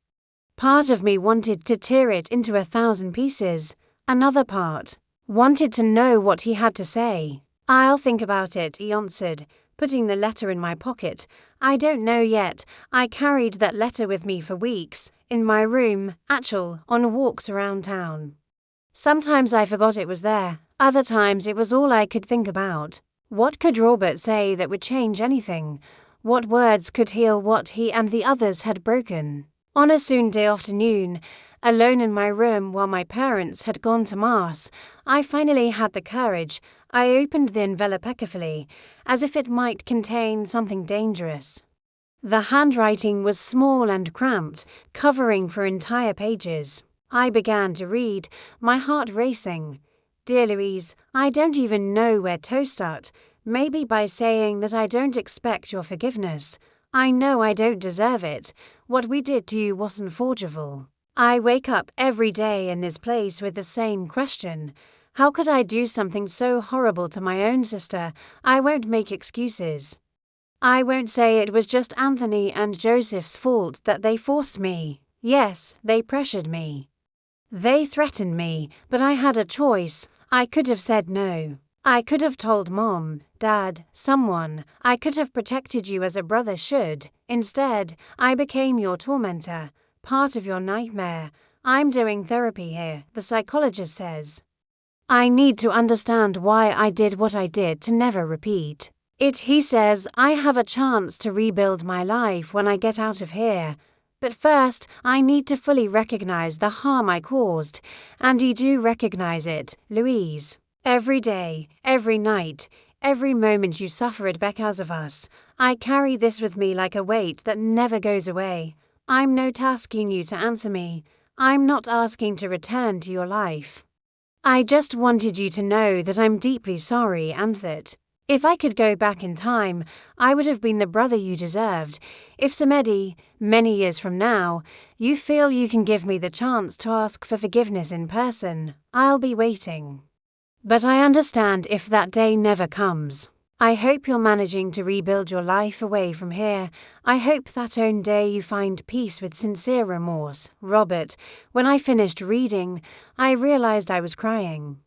S1: Part of me wanted to tear it into 1,000 pieces. Another part wanted to know what he had to say. I'll think about it, he answered, putting the letter in my pocket. I don't know yet. I carried that letter with me for weeks, in my room, on walks around town. Sometimes I forgot it was there. Other times it was all I could think about. What could Robert say that would change anything? What words could heal what he and the others had broken? On a Sunday afternoon, alone in my room while my parents had gone to Mass, I finally had the courage. I opened the envelope carefully, as if it might contain something dangerous. The handwriting was small and cramped, covering for entire pages. I began to read, my heart racing. Dear Louise, I don't even know where to start. Maybe by saying that I don't expect your forgiveness. I know I don't deserve it. What we did to you wasn't forgivable. I wake up every day in this place with the same question. How could I do something so horrible to my own sister? I won't make excuses. I won't say it was just Anthony and Joseph's fault that they forced me. Yes, they pressured me. They threatened me, but I had a choice. I could have said no. I could have told Mom, Dad, someone. I could have protected you as a brother should. Instead, I became your tormentor, part of your nightmare. I'm doing therapy here, the psychologist says. I need to understand why I did what I did to never repeat. He says I have a chance to rebuild my life when I get out of here. But first, I need to fully recognize the harm I caused, and you do recognize it, Louise. Every day, every night, every moment you suffer it because of us. I carry this with me like a weight that never goes away. I'm not asking you to answer me. I'm not asking to return to your life. I just wanted you to know that I'm deeply sorry and that, if I could go back in time, I would have been the brother you deserved. If Samedi, many years from now, you feel you can give me the chance to ask for forgiveness in person, I'll be waiting. But I understand if that day never comes. I hope you're managing to rebuild your life away from here. I hope that one day you find peace with sincere remorse. Robert, when I finished reading, I realized I was crying.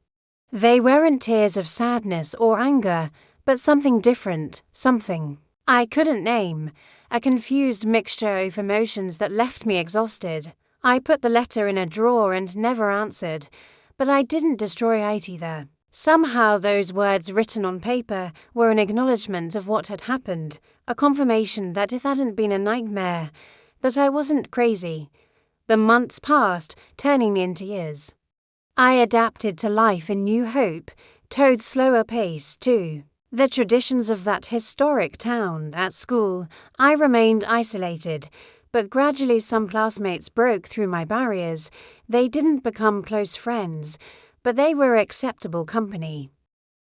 S1: They weren't tears of sadness or anger, but something different, something I couldn't name, a confused mixture of emotions that left me exhausted. I put the letter in a drawer and never answered, but I didn't destroy it either. Somehow those words written on paper were an acknowledgement of what had happened, a confirmation that it hadn't been a nightmare, that I wasn't crazy. The months passed, turning into years. I adapted to life in New Hope, towed slower pace too. The traditions of that historic town, at school, I remained isolated, but gradually some classmates broke through my barriers. They didn't become close friends, but they were acceptable company.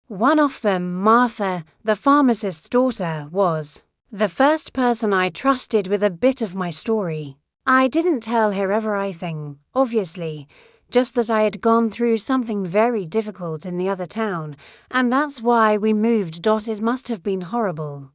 S1: One of them, Martha, the pharmacist's daughter, was the first person I trusted with a bit of my story. I didn't tell her everything, obviously, just that I had gone through something very difficult in the other town, and that's why we moved. It must have been horrible.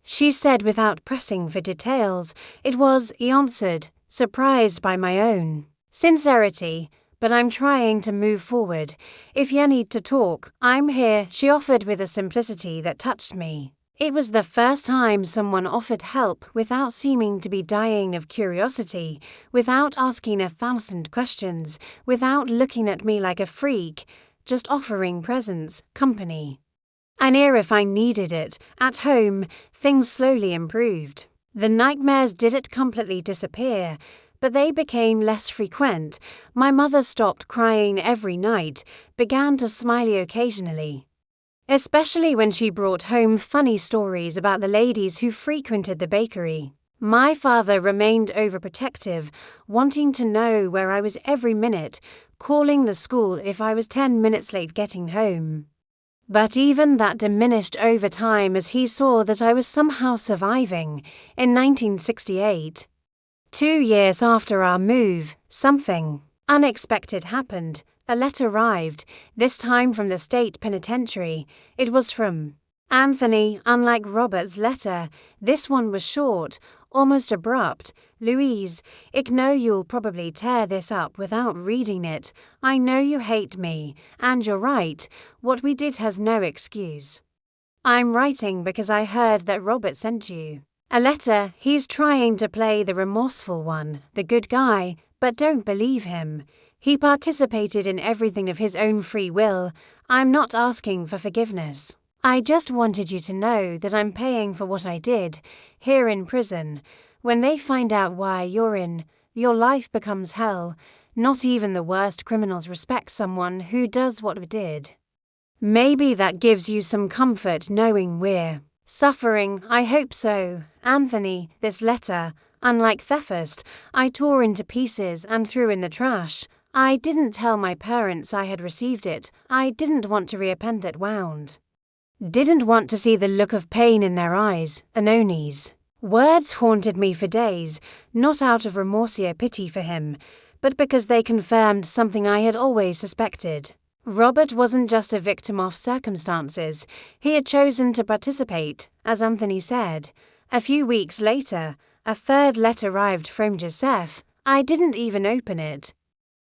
S1: She said without pressing for details. It was, he answered, surprised by my own sincerity, but I'm trying to move forward. If you need to talk, I'm here, she offered with a simplicity that touched me. It was the first time someone offered help without seeming to be dying of curiosity, without asking 1,000 questions, without looking at me like a freak, just offering presence, company. I knew if I needed it. At home, things slowly improved. The nightmares didn't completely disappear, but they became less frequent. My mother stopped crying every night, began to smile occasionally. Especially when she brought home funny stories about the ladies who frequented the bakery. My father remained overprotective, wanting to know where I was every minute, calling the school if I was 10 minutes late getting home. But even that diminished over time as he saw that I was somehow surviving. In 1968, 2 years after our move, something unexpected happened. A letter arrived, this time from the state penitentiary. It was from Anthony. Unlike Robert's letter, this one was short, almost abrupt. Louise, I know you'll probably tear this up without reading it. I know you hate me, and you're right. What we did has no excuse. I'm writing because I heard that Robert sent you a letter. He's trying to play the remorseful one, the good guy, but don't believe him. He participated in everything of his own free will. I'm not asking for forgiveness. I just wanted you to know that I'm paying for what I did, here in prison. When they find out why you're in, your life becomes hell. Not even the worst criminals respect someone who does what we did. Maybe that gives you some comfort knowing we're suffering. I hope so. Anthony, this letter, unlike Thephist, I tore into pieces and threw in the trash. I didn't tell my parents I had received it. I didn't want to reopen that wound. Didn't want to see the look of pain in their eyes, Anoni's. Words haunted me for days, not out of remorse or pity for him, but because they confirmed something I had always suspected. Robert wasn't just a victim of circumstances. He had chosen to participate, as Anthony said. A few weeks later, a third letter arrived from Joseph. I didn't even open it.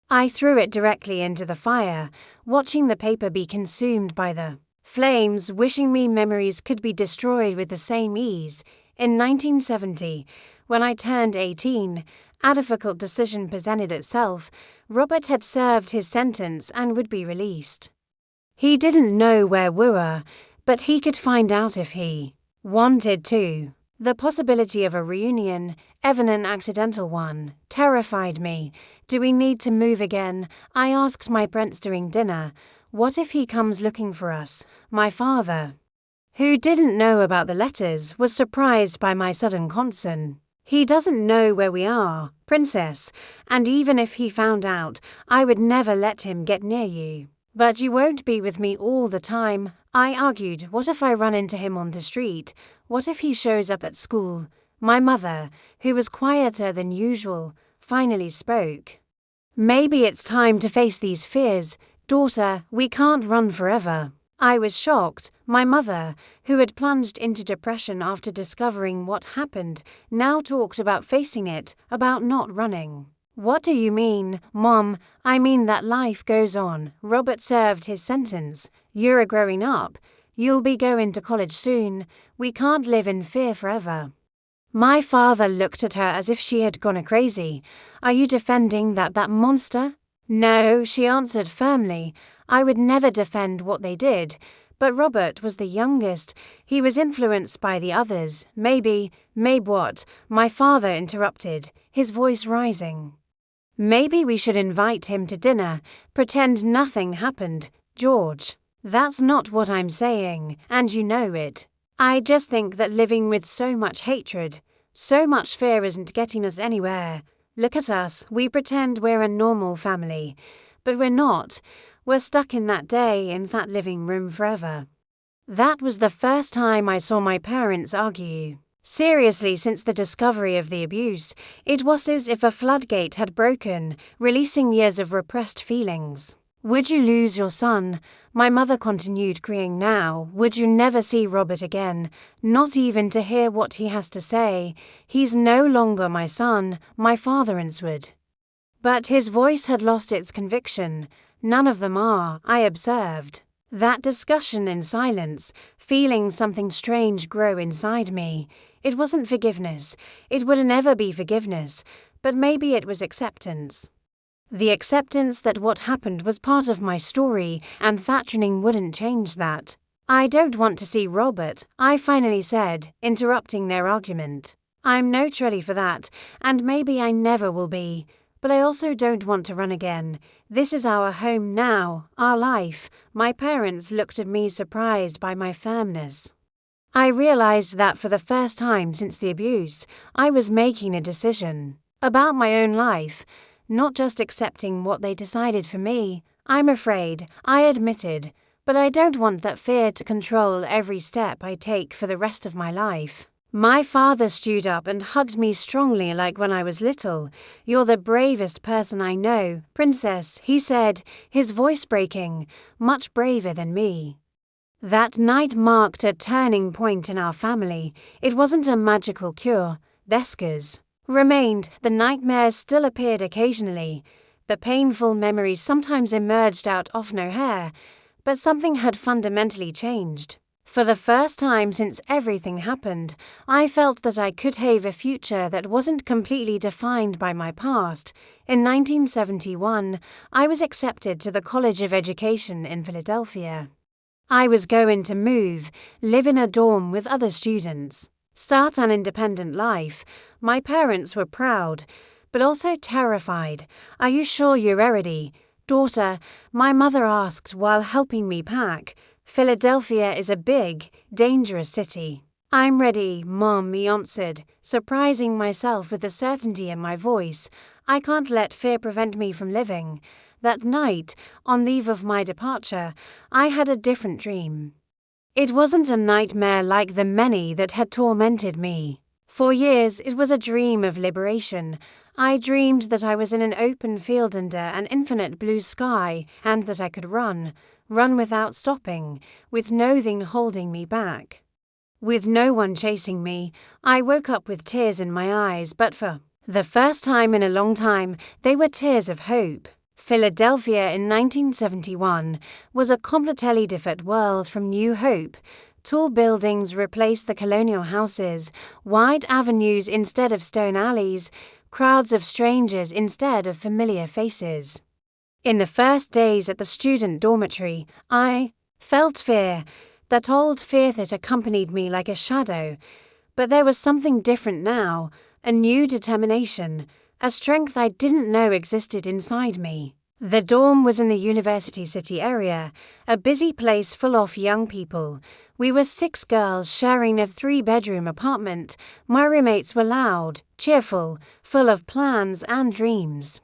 S1: I threw it directly into the fire, watching the paper be consumed by the flames, wishing me memories could be destroyed with the same ease. In 1970, when I turned 18, a difficult decision presented itself. Robert had served his sentence and would be released. He didn't know where we were, but he could find out if he wanted to. The possibility of a reunion, even an accidental one, terrified me. Do we need to move again? I asked my parents during dinner. What if he comes looking for us? My father, who didn't know about the letters, was surprised by my sudden concern. He doesn't know where we are, princess, and even if he found out, I would never let him get near you. But you won't be with me all the time. I argued, what if I run into him on the street? What if he shows up at school? My mother, who was quieter than usual, finally spoke. Maybe it's time to face these fears. Daughter, we can't run forever. I was shocked. My mother, who had plunged into depression after discovering what happened, now talked about facing it, about not running. What do you mean, Mom? I mean that life goes on. Robert served his sentence. You're growing up. You'll be going to college soon. We can't live in fear forever. My father looked at her as if she had gone crazy. Are you defending that monster? No, she answered firmly. I would never defend what they did. But Robert was the youngest. He was influenced by the others. Maybe what? My father interrupted, his voice rising. Maybe we should invite him to dinner. Pretend nothing happened, George. That's not what I'm saying, and you know it. I just think that living with so much hatred, so much fear isn't getting us anywhere. Look at us, we pretend we're a normal family, but we're not. We're stuck in that day, in that living room forever. That was the first time I saw my parents argue. Seriously, since the discovery of the abuse, it was as if a floodgate had broken, releasing years of repressed feelings. Would you lose your son? My mother continued crying now. Would you never see Robert again? Not even to hear what he has to say. He's no longer my son, my father answered. But his voice had lost its conviction. None of them are, I observed. That discussion in silence, feeling something strange grow inside me. It wasn't forgiveness. It would never be forgiveness, but maybe it was acceptance. The acceptance that what happened was part of my story and thatching wouldn't change that. I don't want to see Robert, I finally said, interrupting their argument. I'm not ready for that, and maybe I never will be. But I also don't want to run again. This is our home now, our life. My parents looked at me surprised by my firmness. I realized that for the first time since the abuse, I was making a decision about my own life. Not just accepting what they decided for me. I'm afraid, I admitted, but I don't want that fear to control every step I take for the rest of my life. My father stood up and hugged me strongly like when I was little. You're the bravest person I know, Princess, he said, his voice breaking, much braver than me. That night marked a turning point in our family. It wasn't a magical cure. Vesca's remained, the nightmares still appeared occasionally. The painful memories sometimes emerged out of no hair, but something had fundamentally changed. For the first time since everything happened, I felt that I could have a future that wasn't completely defined by my past. In 1971, I was accepted to the College of Education in Philadelphia. I was going to move, live in a dorm with other students, start an independent life. My parents were proud, but also terrified. Are you sure you're ready? Daughter, my mother asked while helping me pack. Philadelphia is a big, dangerous city. I'm ready, Mom, he answered, surprising myself with the certainty in my voice. I can't let fear prevent me from living. That night, on the eve of my departure, I had a different dream. It wasn't a nightmare like the many that had tormented me. For years, it was a dream of liberation. I dreamed that I was in an open field under an infinite blue sky and that I could run without stopping, with nothing holding me back. With no one chasing me, I woke up with tears in my eyes, but for the first time in a long time, they were tears of hope. Philadelphia in 1971 was a completely different world from New Hope. Tall buildings replaced the colonial houses, wide avenues instead of stone alleys, crowds of strangers instead of familiar faces. In the first days at the student dormitory, I felt fear, that old fear that accompanied me like a shadow. But there was something different now, a new determination, a strength I didn't know existed inside me. The dorm was in the University City area, a busy place full of young people. We were 6 girls sharing a 3-bedroom apartment. My roommates were loud, cheerful, full of plans and dreams.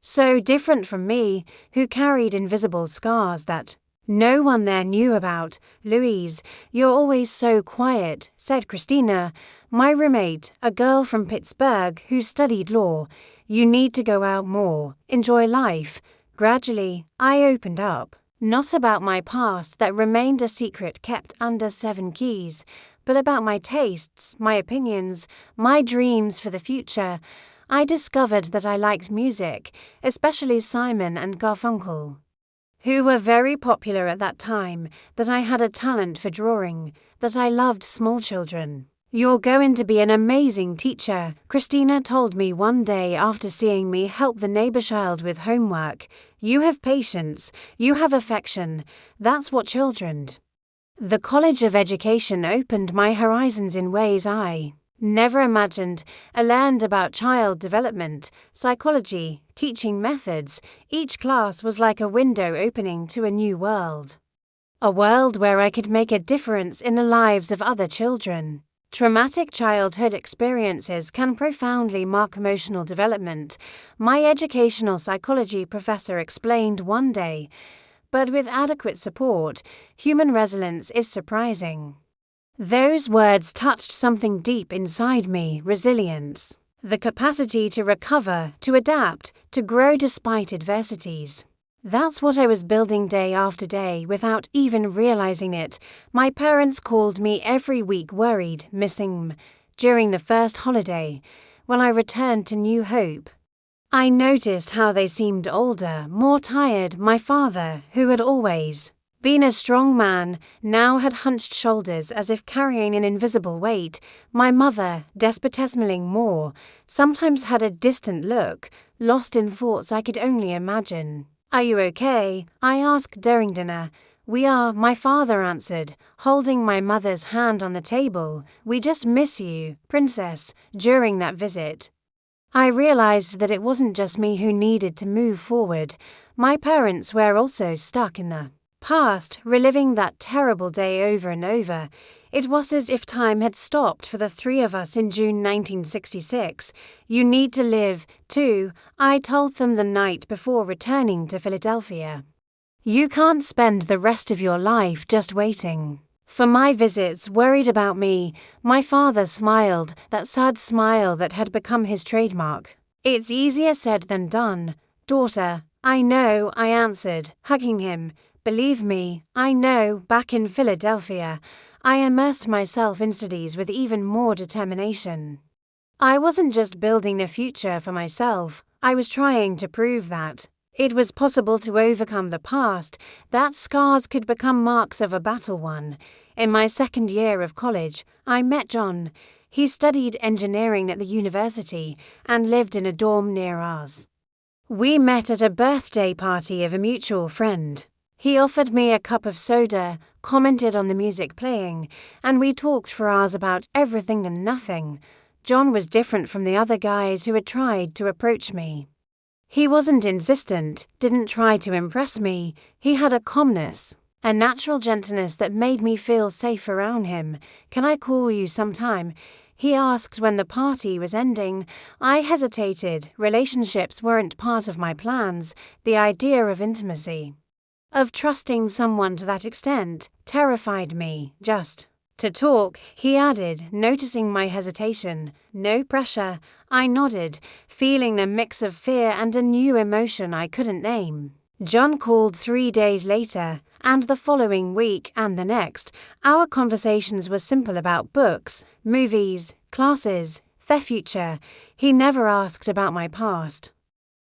S1: So different from me, who carried invisible scars that no one there knew about. Louise, you're always so quiet, said Christina, my roommate, a girl from Pittsburgh who studied law. You need to go out more, enjoy life. Gradually, I opened up. Not about my past that remained a secret kept under 7 keys, but about my tastes, my opinions, my dreams for the future. I discovered that I liked music, especially Simon and Garfunkel, who were very popular at that time, that I had a talent for drawing, that I loved small children. "You're going to be an amazing teacher," Christina told me one day after seeing me help the neighbor child with homework. "You have patience, you have affection, that's what children." The College of Education opened my horizons in ways I never imagined. I learned about child development, psychology, teaching methods. Each class was like a window opening to a new world. A world where I could make a difference in the lives of other children. Traumatic childhood experiences can profoundly mark emotional development, my educational psychology professor explained one day. But with adequate support, human resilience is surprising. Those words touched something deep inside me: resilience. The capacity to recover, to adapt, to grow despite adversities. That's what I was building day after day without even realizing it. My parents called me every week worried, missing during the first holiday, when I returned to New Hope. I noticed how they seemed older, more tired. My father, who had always been a strong man, now had hunched shoulders as if carrying an invisible weight. My mother, despotismally more, sometimes had a distant look, lost in thoughts I could only imagine. "Are you okay?" I asked during dinner. "We are," my father answered, holding my mother's hand on the table. "We just miss you, Princess." During that visit, I realized that it wasn't just me who needed to move forward. My parents were also stuck in the past, reliving that terrible day over and over. It was as if time had stopped for the three of us in June 1966. "You need to live, too," I told them the night before returning to Philadelphia. "You can't spend the rest of your life just waiting for my visits, worried about me." My father smiled, that sad smile that had become his trademark. "It's easier said than done, daughter." "I know," I answered, hugging him. "Believe me, I know." Back in Philadelphia, I immersed myself in studies with even more determination. I wasn't just building a future for myself, I was trying to prove that it was possible to overcome the past, that scars could become marks of a battle won. In my second year of college, I met John. He studied engineering at the university and lived in a dorm near ours. We met at a birthday party of a mutual friend. He offered me a cup of soda, commented on the music playing, and we talked for hours about everything and nothing. John was different from the other guys who had tried to approach me. He wasn't insistent, didn't try to impress me. He had a calmness, a natural gentleness that made me feel safe around him. "Can I call you sometime?" he asked when the party was ending. I hesitated. Relationships weren't part of my plans. The idea of intimacy, of trusting someone to that extent, terrified me. "Just to talk," he added, noticing my hesitation. "No pressure." I nodded, feeling a mix of fear and a new emotion I couldn't name. John called 3 days later, and the following week and the next. Our conversations were simple about books, movies, classes, their future. He never asked about my past.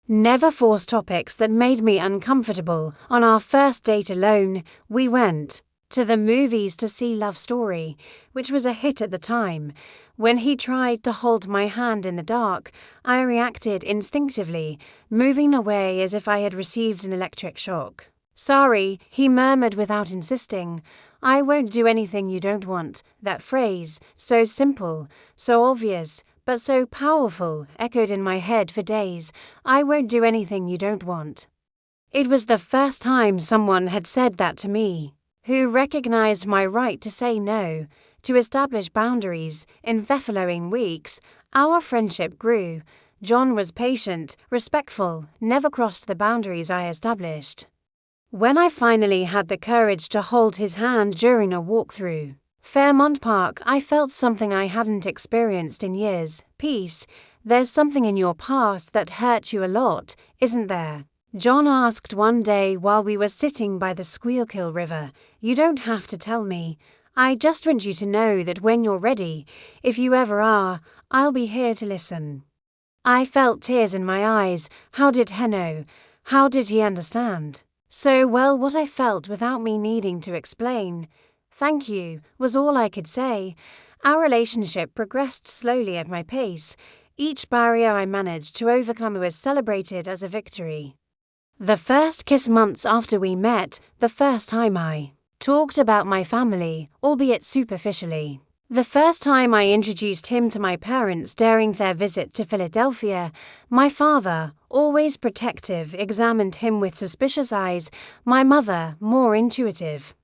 S1: Never forced topics that made me uncomfortable. On our first date alone, we went to the movies to see Love Story, which was a hit at the time. When he tried to hold my hand in the dark, I reacted instinctively, moving away as if I had received an electric shock. "Sorry," he murmured without insisting. "I won't do anything you don't want." That phrase, so simple, so obvious, but so powerful, echoed in my head for days. "I won't do anything you don't want." It was the first time someone had said that to me, who recognized my right to say no, to establish boundaries. In the following weeks, our friendship grew. John was patient, respectful, never crossed the boundaries I established. When I finally had the courage to hold his hand during a walk through Fairmount Park, I felt something I hadn't experienced in years: peace. There's something in your past that hurt you a lot, isn't there? John asked one day while we were sitting by the Squealkill River. You don't have to tell me. I just want you to know that when you're ready, if you ever are, I'll be here to listen. I felt tears in my eyes. How did he know? How did he understand so well what I felt without me needing to explain? Thank you, was all I could say. Our relationship progressed slowly at my pace. Each barrier I managed to overcome was celebrated as a victory. The first kiss months after we met, the first time I talked about my family, albeit superficially. The first time I introduced him to my parents during their visit to Philadelphia, my father, always protective, examined him with suspicious eyes, my mother, more intuitive.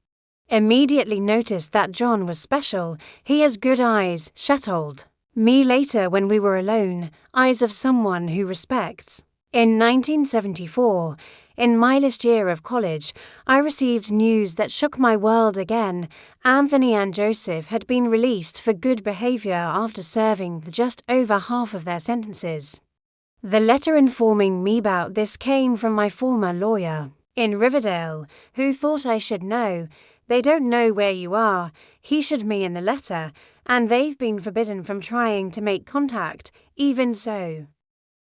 S1: Immediately noticed that John was special. He has good eyes, she told me later when we were alone, eyes of someone who respects. In 1974, in my last year of college, I received news that shook my world again. Anthony and Joseph had been released for good behavior after serving just over half of their sentences. The letter informing me about this came from my former lawyer in Riverdale, who thought I should know. They don't know where you are, he should me in the letter, and they've been forbidden from trying to make contact, even so.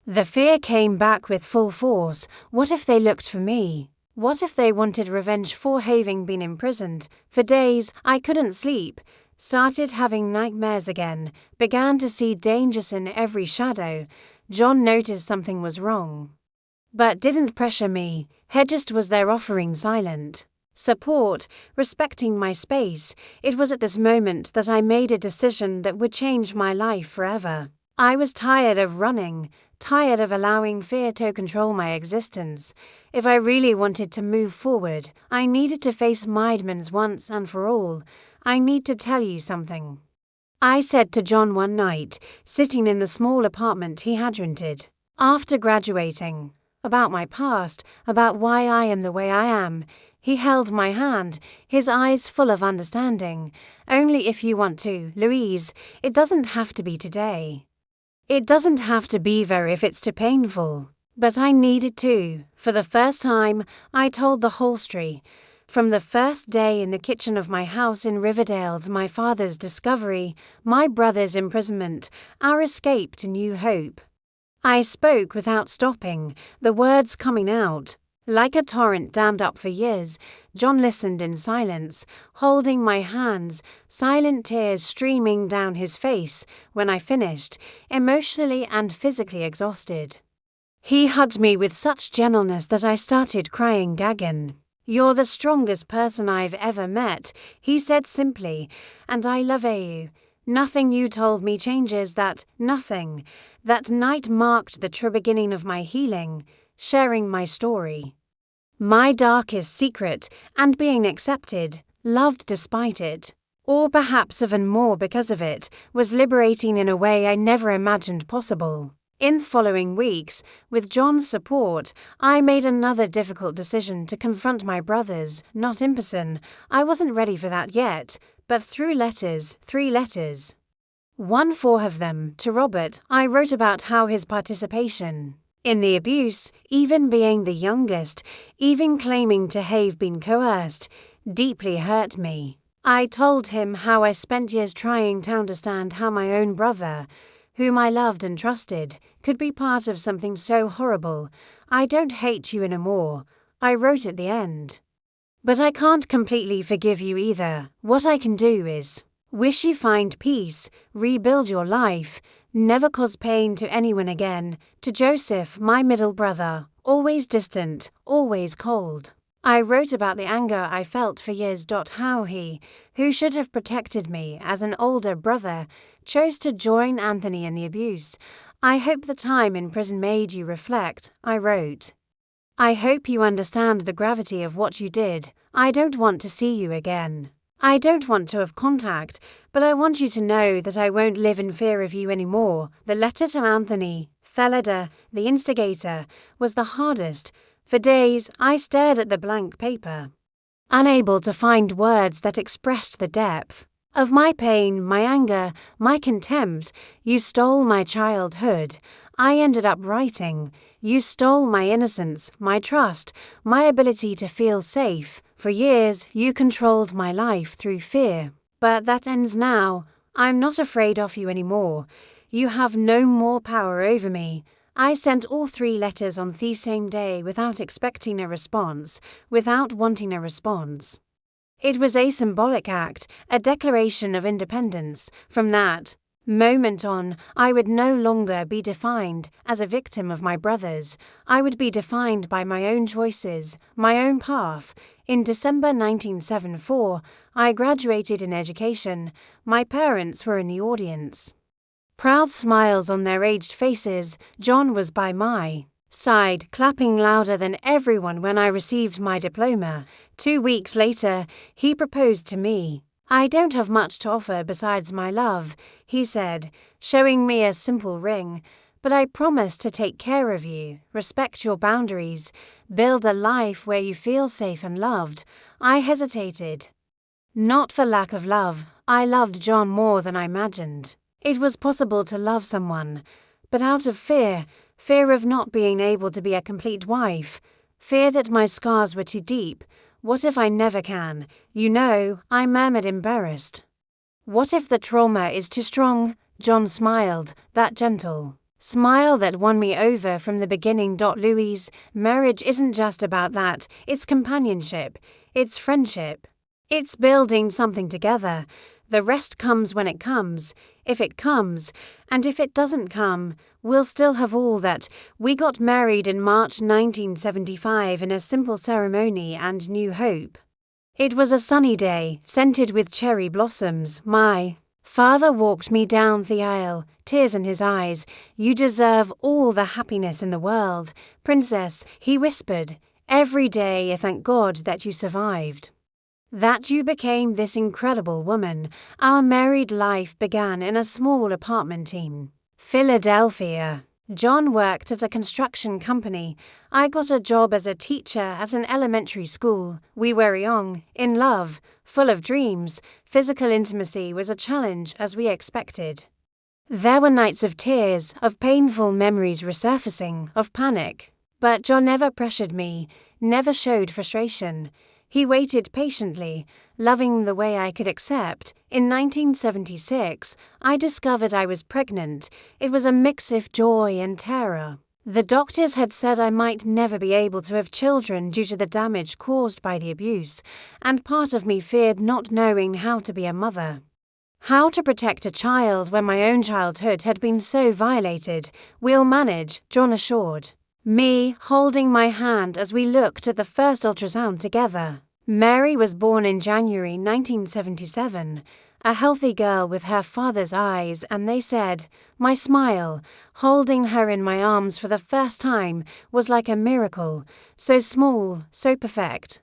S1: The fear came back with full force. What if they looked for me? What if they wanted revenge for having been imprisoned? For days, I couldn't sleep. Started having nightmares again. Began to see dangers in every shadow. John noticed something was wrong, but didn't pressure me. He just was there offering silent support, respecting my space. It was at this moment that I made a decision that would change my life forever. I was tired of running, tired of allowing fear to control my existence. If I really wanted to move forward, I needed to face my demons once and for all. I need to tell you something, I said to John one night, sitting in the small apartment he had rented after graduating, about my past, about why I am the way I am. He held my hand, his eyes full of understanding. Only if you want to, Louise. It doesn't have to be today. It doesn't have to be there if it's too painful. But I needed to. For the first time, I told the whole story. From the first day in the kitchen of my house in Riverdale to my father's discovery, my brother's imprisonment, our escape to new hope. I spoke without stopping, the words coming out like a torrent dammed up for years. John listened in silence, holding my hands, silent tears streaming down his face when I finished, emotionally and physically exhausted. He hugged me with such gentleness that I started crying gagging. You're the strongest person I've ever met, he said simply, and I love you. Nothing you told me changes that, nothing. That night marked the true beginning of my healing, sharing my story. My darkest secret, and being accepted, loved despite it, or perhaps even more because of it, was liberating in a way I never imagined possible. In the following weeks, with John's support, I made another difficult decision to confront my brothers, not in person. I wasn't ready for that yet, but through letters, 3 letters. 4 of them, to Robert, I wrote about how his participation in the abuse, even being the youngest, even claiming to have been coerced, deeply hurt me. I told him how I spent years trying to understand how my own brother, whom I loved and trusted, could be part of something so horrible. I don't hate you anymore, I wrote at the end. But I can't completely forgive you either. What I can do is wish you find peace, rebuild your life, never cause pain to anyone again. To Joseph, my middle brother, always distant, always cold. I wrote about the anger I felt for years. How he, who should have protected me as an older brother, chose to join Anthony in the abuse. I hope the time in prison made you reflect, I wrote. I hope you understand the gravity of what you did. I don't want to see you again. I don't want to have contact, but I want you to know that I won't live in fear of you anymore. The letter to Anthony, Thelida, the instigator, was the hardest. For days, I stared at the blank paper, unable to find words that expressed the depth of my pain, my anger, my contempt. You stole my childhood. I ended up writing, You stole my innocence, my trust, my ability to feel safe. For years, you controlled my life through fear. But that ends now. I'm not afraid of you anymore. You have no more power over me. I sent all 3 letters on the same day without expecting a response, without wanting a response. It was a symbolic act, a declaration of independence. From that moment on, I would no longer be defined as a victim of my brothers. I would be defined by my own choices, my own path. In December 1974, I graduated in education. My parents were in the audience. Proud smiles on their aged faces. John was by my side, clapping louder than everyone when I received my diploma. 2 weeks later, he proposed to me. I don't have much to offer besides my love, he said, showing me a simple ring. But I promise to take care of you, respect your boundaries, build a life where you feel safe and loved. I hesitated. Not for lack of love. I loved John more than I imagined. It was possible to love someone, but out of fear of not being able to be a complete wife, fear that my scars were too deep. What if I never can? You know, I murmured, embarrassed. What if the trauma is too strong? John smiled, that gentle smile that won me over from the beginning. Louise, marriage isn't just about that. It's companionship. It's friendship. It's building something together. The rest comes when it comes, if it comes, and if it doesn't come, we'll still have all that. We got married in March 1975 in a simple ceremony and new hope. It was a sunny day, scented with cherry blossoms. My father walked me down the aisle, tears in his eyes. You deserve all the happiness in the world, princess, he whispered. Every day I thank God that you survived. That you became this incredible woman. Our married life began in a small apartment in Philadelphia. John worked at a construction company. I got a job as a teacher at an elementary school. We were young, in love, full of dreams. Physical intimacy was a challenge, as we expected. There were nights of tears, of painful memories resurfacing, of panic. But John never pressured me, never showed frustration. He waited patiently, loving the way I could accept. In 1976, I discovered I was pregnant. It was a mix of joy and terror. The doctors had said I might never be able to have children due to the damage caused by the abuse, and part of me feared not knowing how to be a mother. How to protect a child when my own childhood had been so violated. We'll manage, John assured me, holding my hand as we looked at the first ultrasound together. Mary was born in January 1977, a healthy girl with her father's eyes, and they said, my smile, holding her in my arms for the first time, was like a miracle, so small, so perfect.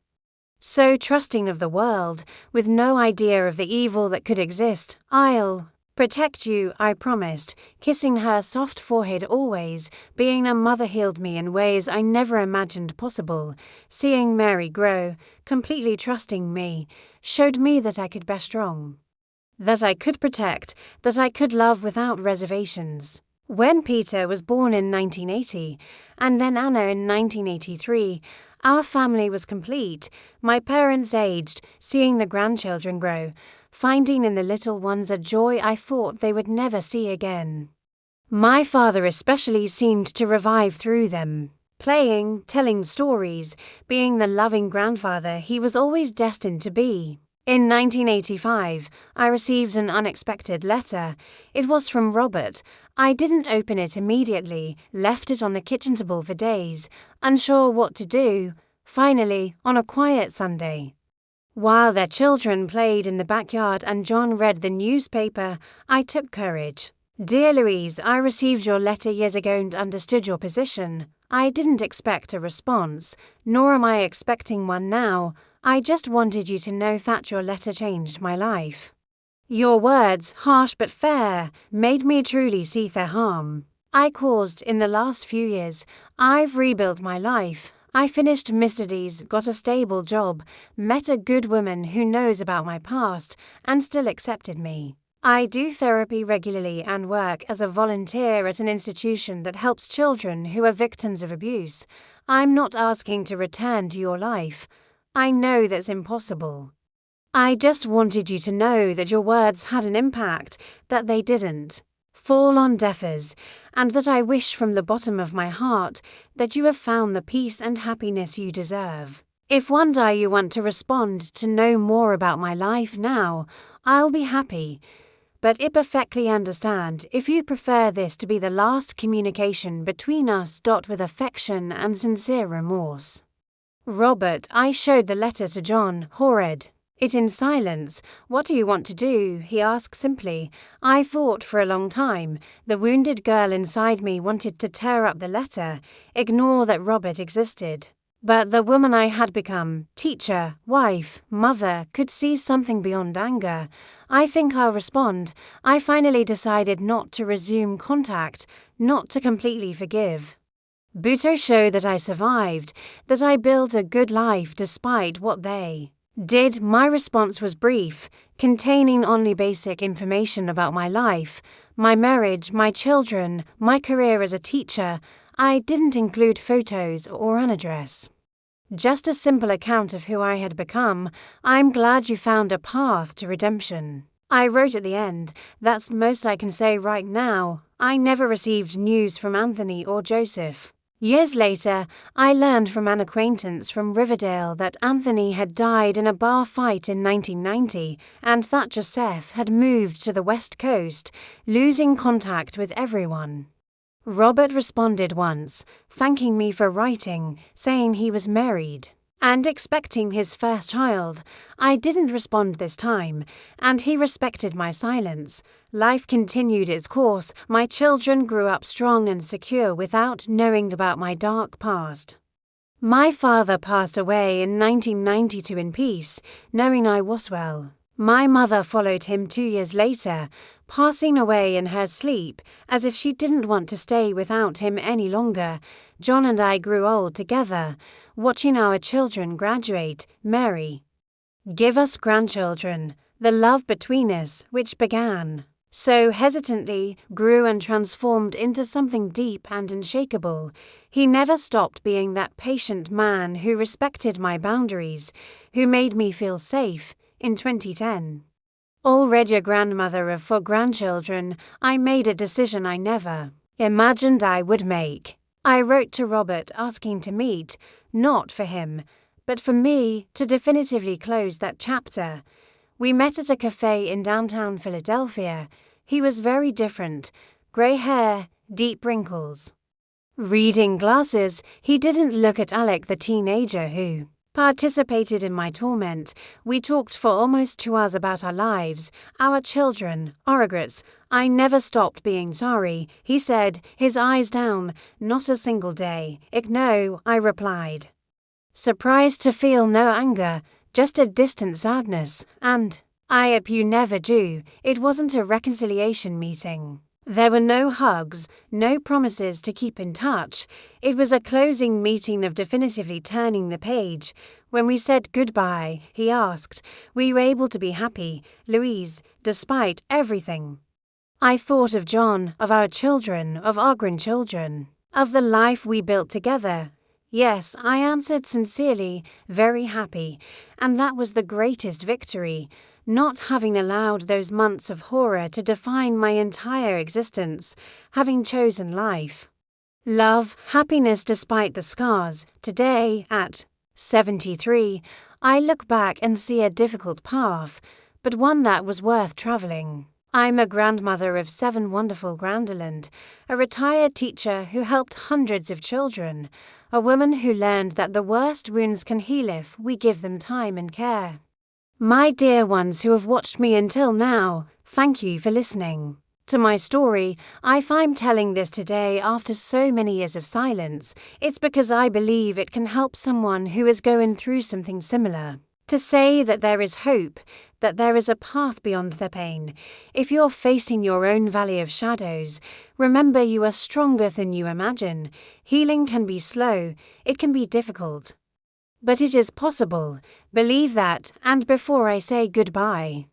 S1: So trusting of the world, with no idea of the evil that could exist. I'll protect you, I promised, kissing her soft forehead always. Being a mother healed me in ways I never imagined possible. Seeing Mary grow, completely trusting me, showed me that I could be strong, that I could protect, that I could love without reservations. When Peter was born in 1980, and then Anna in 1983, our family was complete. My parents aged, seeing the grandchildren grow, finding in the little ones a joy I thought they would never see again. My father especially seemed to revive through them, playing, telling stories, being the loving grandfather he was always destined to be. In 1985, I received an unexpected letter. It was from Robert. I didn't open it immediately, left it on the kitchen table for days, unsure what to do. Finally, on a quiet Sunday, while their children played in the backyard and John read the newspaper, I took courage. Dear Louise, I received your letter years ago and understood your position. I didn't expect a response, nor am I expecting one now. I just wanted you to know that your letter changed my life. Your words, harsh but fair, made me truly see their harm. I caused in the last few years. I've rebuilt my life. I finished my studies, got a stable job, met a good woman who knows about my past, and still accepted me. I do therapy regularly and work as a volunteer at an institution that helps children who are victims of abuse. I'm not asking to return to your life. I know that's impossible. I just wanted you to know that your words had an impact, that they didn't fall on deaf ears, and that I wish from the bottom of my heart that you have found the peace and happiness you deserve. If one day you want to respond to know more about my life now, I'll be happy. But I perfectly understand if you prefer this to be the last communication between us, with affection and sincere remorse. Robert, I showed the letter to John, horrid. It in silence. What do you want to do? He asked simply. I thought for a long time. The wounded girl inside me wanted to tear up the letter, ignore that Robert existed. But the woman I had become, teacher, wife, mother, could see something beyond anger. I think I'll respond. I finally decided not to resume contact, not to completely forgive. Buto showed that I survived, that I built a good life despite what they did. My response was brief, containing only basic information about my life, my marriage, my children, my career as a teacher. I didn't include photos or an address. Just a simple account of who I had become. I'm glad you found a path to redemption. I wrote at the end, that's most I can say right now. I never received news from Anthony or Joseph. Years later, I learned from an acquaintance from Riverdale that Anthony had died in a bar fight in 1990 and that Joseph had moved to the West Coast, losing contact with everyone. Robert responded once, thanking me for writing, saying he was married and expecting his first child. I didn't respond this time, and he respected my silence. Life continued its course. My children grew up strong and secure without knowing about my dark past. My father passed away in 1992 in peace, knowing I was well. My mother followed him 2 years later, passing away in her sleep, as if she didn't want to stay without him any longer. John and I grew old together, watching our children graduate, marry, give us grandchildren. The love between us, which began so hesitantly, grew and transformed into something deep and unshakable. He never stopped being that patient man who respected my boundaries, who made me feel safe. In 2010, already a grandmother of 4 grandchildren, I made a decision I never imagined I would make. I wrote to Robert asking to meet, not for him, but for me to definitively close that chapter. We met at a cafe in downtown Philadelphia. He was very different, grey hair, deep wrinkles, reading glasses. He didn't look at Alec, the teenager who participated in my torment. We talked for almost 2 hours about our lives, our children, our regrets. I never stopped being sorry, he said, his eyes down. Not a single day. No, I replied. Surprised to feel no anger, just a distant sadness, and I hope you never do. It wasn't a reconciliation meeting. There were no hugs, no promises to keep in touch. It was a closing meeting of definitively turning the page. When we said goodbye, he asked, were you able to be happy, Louise, despite everything? I thought of John, of our children, of our grandchildren, of the life we built together. Yes, I answered sincerely, very happy, and that was the greatest victory. Not having allowed those months of horror to define my entire existence, having chosen life, love, happiness despite the scars. Today, at 73, I look back and see a difficult path, but one that was worth traveling. I'm a grandmother of 7 wonderful grandchildren, a retired teacher who helped hundreds of children, a woman who learned that the worst wounds can heal if we give them time and care. My dear ones who have watched me until now, thank you for listening to my story. If I'm telling this today after so many years of silence, it's because I believe it can help someone who is going through something similar. To say that there is hope, that there is a path beyond the pain. If you're facing your own valley of shadows, remember you are stronger than you imagine. Healing can be slow, it can be difficult. But it is possible. Believe that, and before I say goodbye,